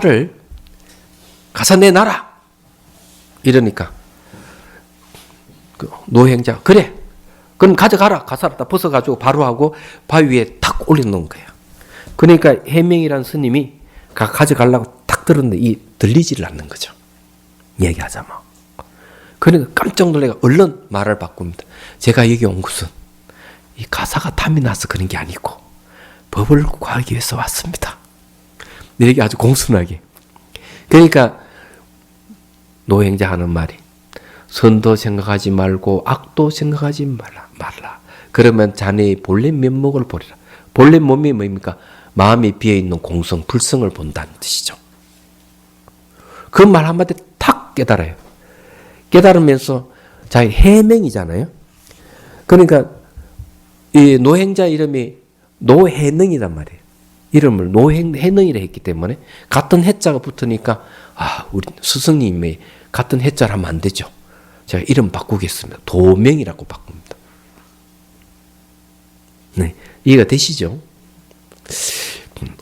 내놔라 이러니까 그 노행자 그래 그럼 가져가라. 가사를 다 벗어가지고 바로 하고 바위 위에 탁 올려놓은 거예요. 그러니까 해명이라는 스님이 가져가려고 탁 들었는데 이 들리지를 않는 거죠. 얘기하자면. 그러니까 깜짝 놀래가 얼른 말을 바꿉니다. 제가 여기 온 것은 이 가사가 탐이 나서 그런 게 아니고 법을 구하기 위해서 왔습니다. 이렇게 아주 공손하게. 그러니까 노행자 하는 말이 선도 생각하지 말고 악도 생각하지 말라. 그러면 자네의 본래 면목을 보리라. 본래 몸이 뭡니까? 마음이 비어있는 공성, 불성을 본다는 뜻이죠. 그 말 한마디 탁 깨달아요. 깨달으면서 자기 해명이잖아요. 그러니까 이 노행자 이름이 노해능이란 말이에요. 이름을 노해능이라 했기 때문에 같은 해자가 붙으니까 우리 스승님이 같은 해자를 하면 안 되죠. 제가 이름 바꾸겠습니다. 도명이라고 바꿉니다. 네, 이해가 되시죠?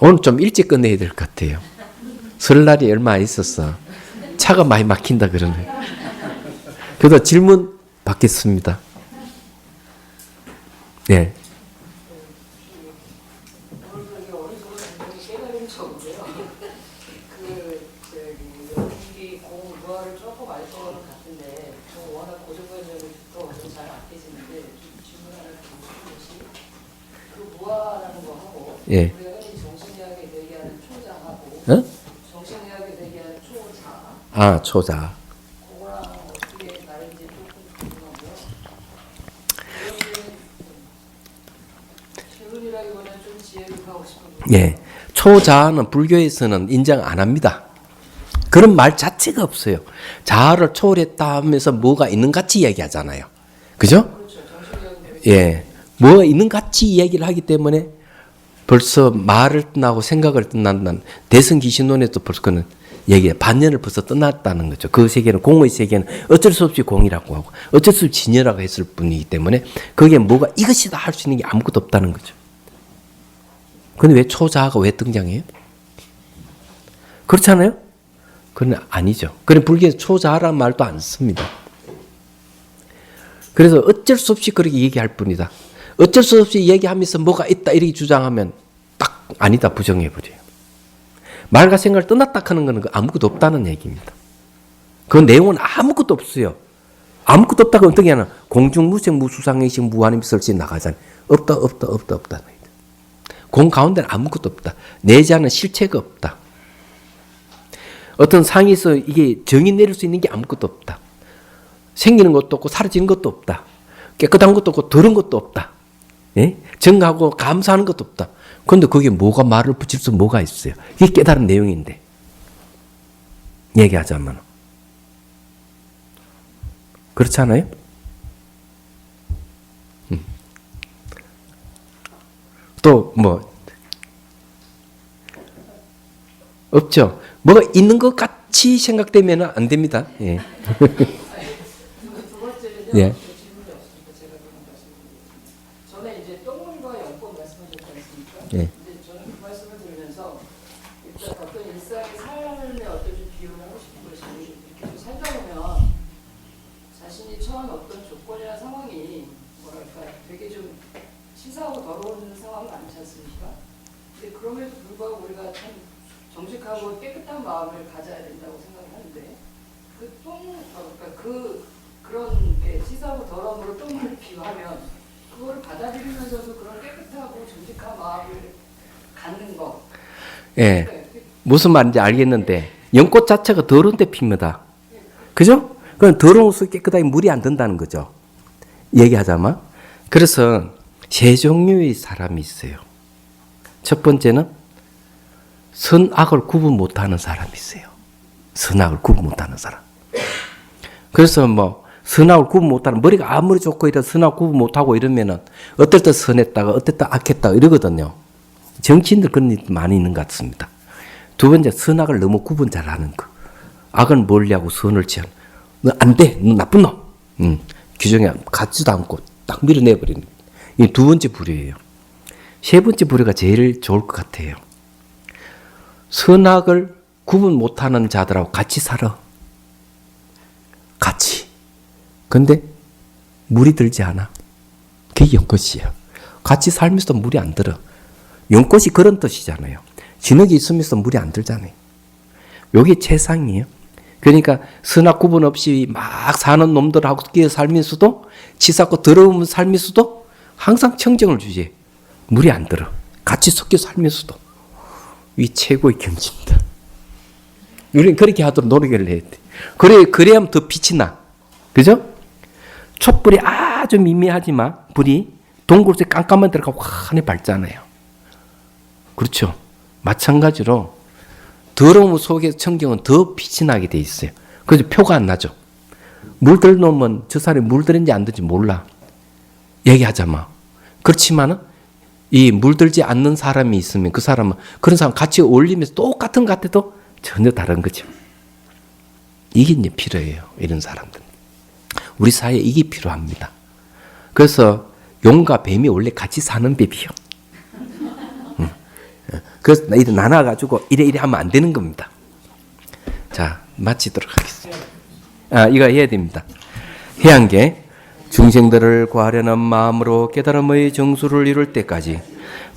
오늘 좀 일찍 끝내야 될 것 같아요. 설날이 얼마 안 있었어. 차가 많이 막힌다 그러네. 그래서 질문 받겠습니다. 네. 예. 정신의학에 얘기하는 초자하고 정신의학에 얘기하는 초자. 아, 초자. 그거랑 어떻게 다른지 조금 궁금하고요. 질문이라기보다는 좀 지혜를 하고 싶은 예. 초자는 불교에서는 인정 안 합니다. 그런 말 자체가 없어요. 자아를 초월했다 하면서 뭐가 있는 같이 얘기하잖아요. 그죠? 그렇죠. 정신의학은 예. 뭐가 있는 같이 이야기를 하기 때문에 벌써 말을 떠나고 생각을 떠난다는 대승기신론에도 벌써 그는 얘기해 반년을 벌써 떠났다는 거죠. 그 세계는 공의 세계는 어쩔 수 없이 공이라고 하고 어쩔 수 없이 진여라고 했을 뿐이기 때문에 거기에 뭐가 이것이다 할 수 있는 게 아무것도 없다는 거죠. 근데 왜 초자아가 왜 등장해요? 그렇잖아요? 그건 아니죠. 그럼 불교에서 초자아라는 말도 안 씁니다. 그래서 어쩔 수 없이 그렇게 얘기할 뿐이다. 어쩔 수 없이 얘기하면서 뭐가 있다 이렇게 주장하면 딱 아니다 부정해버려요. 말과 생각을 떠났다 하는 것은 아무것도 없다는 얘기입니다. 그 내용은 아무것도 없어요. 아무것도 없다고 어떻게 하나 공중무색 무수상의식 무한임설시 나가잖아요. 없다. 공 가운데는 아무것도 없다. 내자는 실체가 없다. 어떤 상에서 이게 정의 내릴 수 있는 게 아무것도 없다. 생기는 것도 없고 사라지는 것도 없다. 깨끗한 것도 없고 더러운 것도 없다. 예? 정하고 감사하는 것도 없다. 근데 거기에 뭐가 말을 붙일 수 뭐가 있어요? 이게 깨달은 내용인데. 얘기하자면. 그렇지 않아요? 또 뭐 없죠. 뭐가 있는 것 같이 생각되면 안 됩니다. 예. 두 번째는요. 예. 질문이 없으니까 제가 그런 말씀드리겠습니다. 전에 이제 똥물과 연꽃 말씀하셨지 않습니까? 예. 근데 저는 그 말씀을 들으면서 일단 어떤 일상의 삶에 어떤 좀 비유를 하고 싶은 것이 이렇게 좀 살다 보면 자신이 처한 어떤 조건이나 상황이 뭐랄까 되게 좀 치사하고 더러운 상황이 많지 않습니까? 근데 그럼에도 불구하고 우리가 참 정직하고 깨끗한 마음을 가져야 된다고 생각하는데 그런 게 치사하고 더러운 걸로 똥을 비유하면 그거를 받아들이면서도 그런 깨끗하고 정직한 마음을 갖는 거. 예. 그러니까 무슨 말인지 알겠는데 연꽃 자체가 더러운 데 핍니다. 그죠? 그럼 더러운 곳에 깨끗하게 물이 안 든다는 거죠. 얘기하자면. 그래서 세 종류의 사람이 있어요. 첫 번째는 선악을 구분 못하는 사람이 있어요. 선악을 구분 못하는 사람. 그래서 뭐 선악을 구분 못하는, 머리가 아무리 좋고 이런 선악 구분 못하고 이러면은 어떨 때 선했다가 어떨 때 악했다가 이러거든요. 정치인들 그런 일 많이 있는 것 같습니다. 두 번째, 선악을 너무 구분 잘하는 거. 악은 멀리하고 선을 취하는. 너 안 돼, 너 나쁜 놈. 규정에 갖지도 않고 딱 밀어내버리는. 이 두 번째 부류예요. 세 번째 부류가 제일 좋을 것 같아요. 선악을 구분 못하는 자들하고 같이 살아. 같이. 근데 물이 들지 않아. 그게 연꽃이에요. 같이 살면서도 물이 안 들어. 연꽃이 그런 뜻이잖아요. 진흙이 있으면서 물이 안 들잖아요. 요게 최상이에요. 그러니까 선악 구분 없이 막 사는 놈들하고 끼어 살면서도 치사고 더러운 살면서도 항상 청정을 주지. 물이 안 들어. 같이 섞여 살면서도. 이 최고의 경지입니다. 우리는 그렇게 하도록 노력을 해야 돼. 그래야 더 빛이 나. 그죠? 촛불이 아주 미미하지만 불이 동굴에 깜깜한 데가 환히 밝잖아요. 그렇죠? 마찬가지로 더러움 속에 청경은 더 빛이 나게 돼 있어요. 그래서 표가 안 나죠. 물들 놓으면 저 사람이 물들인지 안 들인지 몰라. 얘기하자마. 그렇지만은 이 물들지 않는 사람이 있으면 그 사람은 그런 사람 같이 어울리면서 똑같은 것 같아도 전혀 다른 거죠. 이게 이제 필요해요. 이런 사람들. 우리 사회에 이게 필요합니다. 그래서 용과 뱀이 원래 같이 사는 법이요. 그래서 이래 나눠가지고 이래 하면 안 되는 겁니다. 자, 마치도록 하겠습니다. 이거 해야 됩니다. 해양계 중생들을 구하려는 마음으로 깨달음의 정수를 이룰 때까지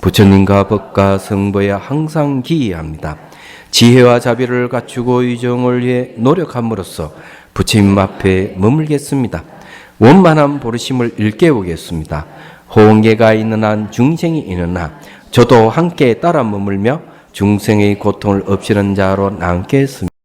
부처님과 법과 성부에 항상 기여합니다. 지혜와 자비를 갖추고 의정을 위해 노력함으로써 부처님 앞에 머물겠습니다. 원만한 보르심을 일깨우겠습니다. 호응계가 있는 한 중생이 있는 한 저도 함께 따라 머물며 중생의 고통을 없애는 자로 남겠습니다.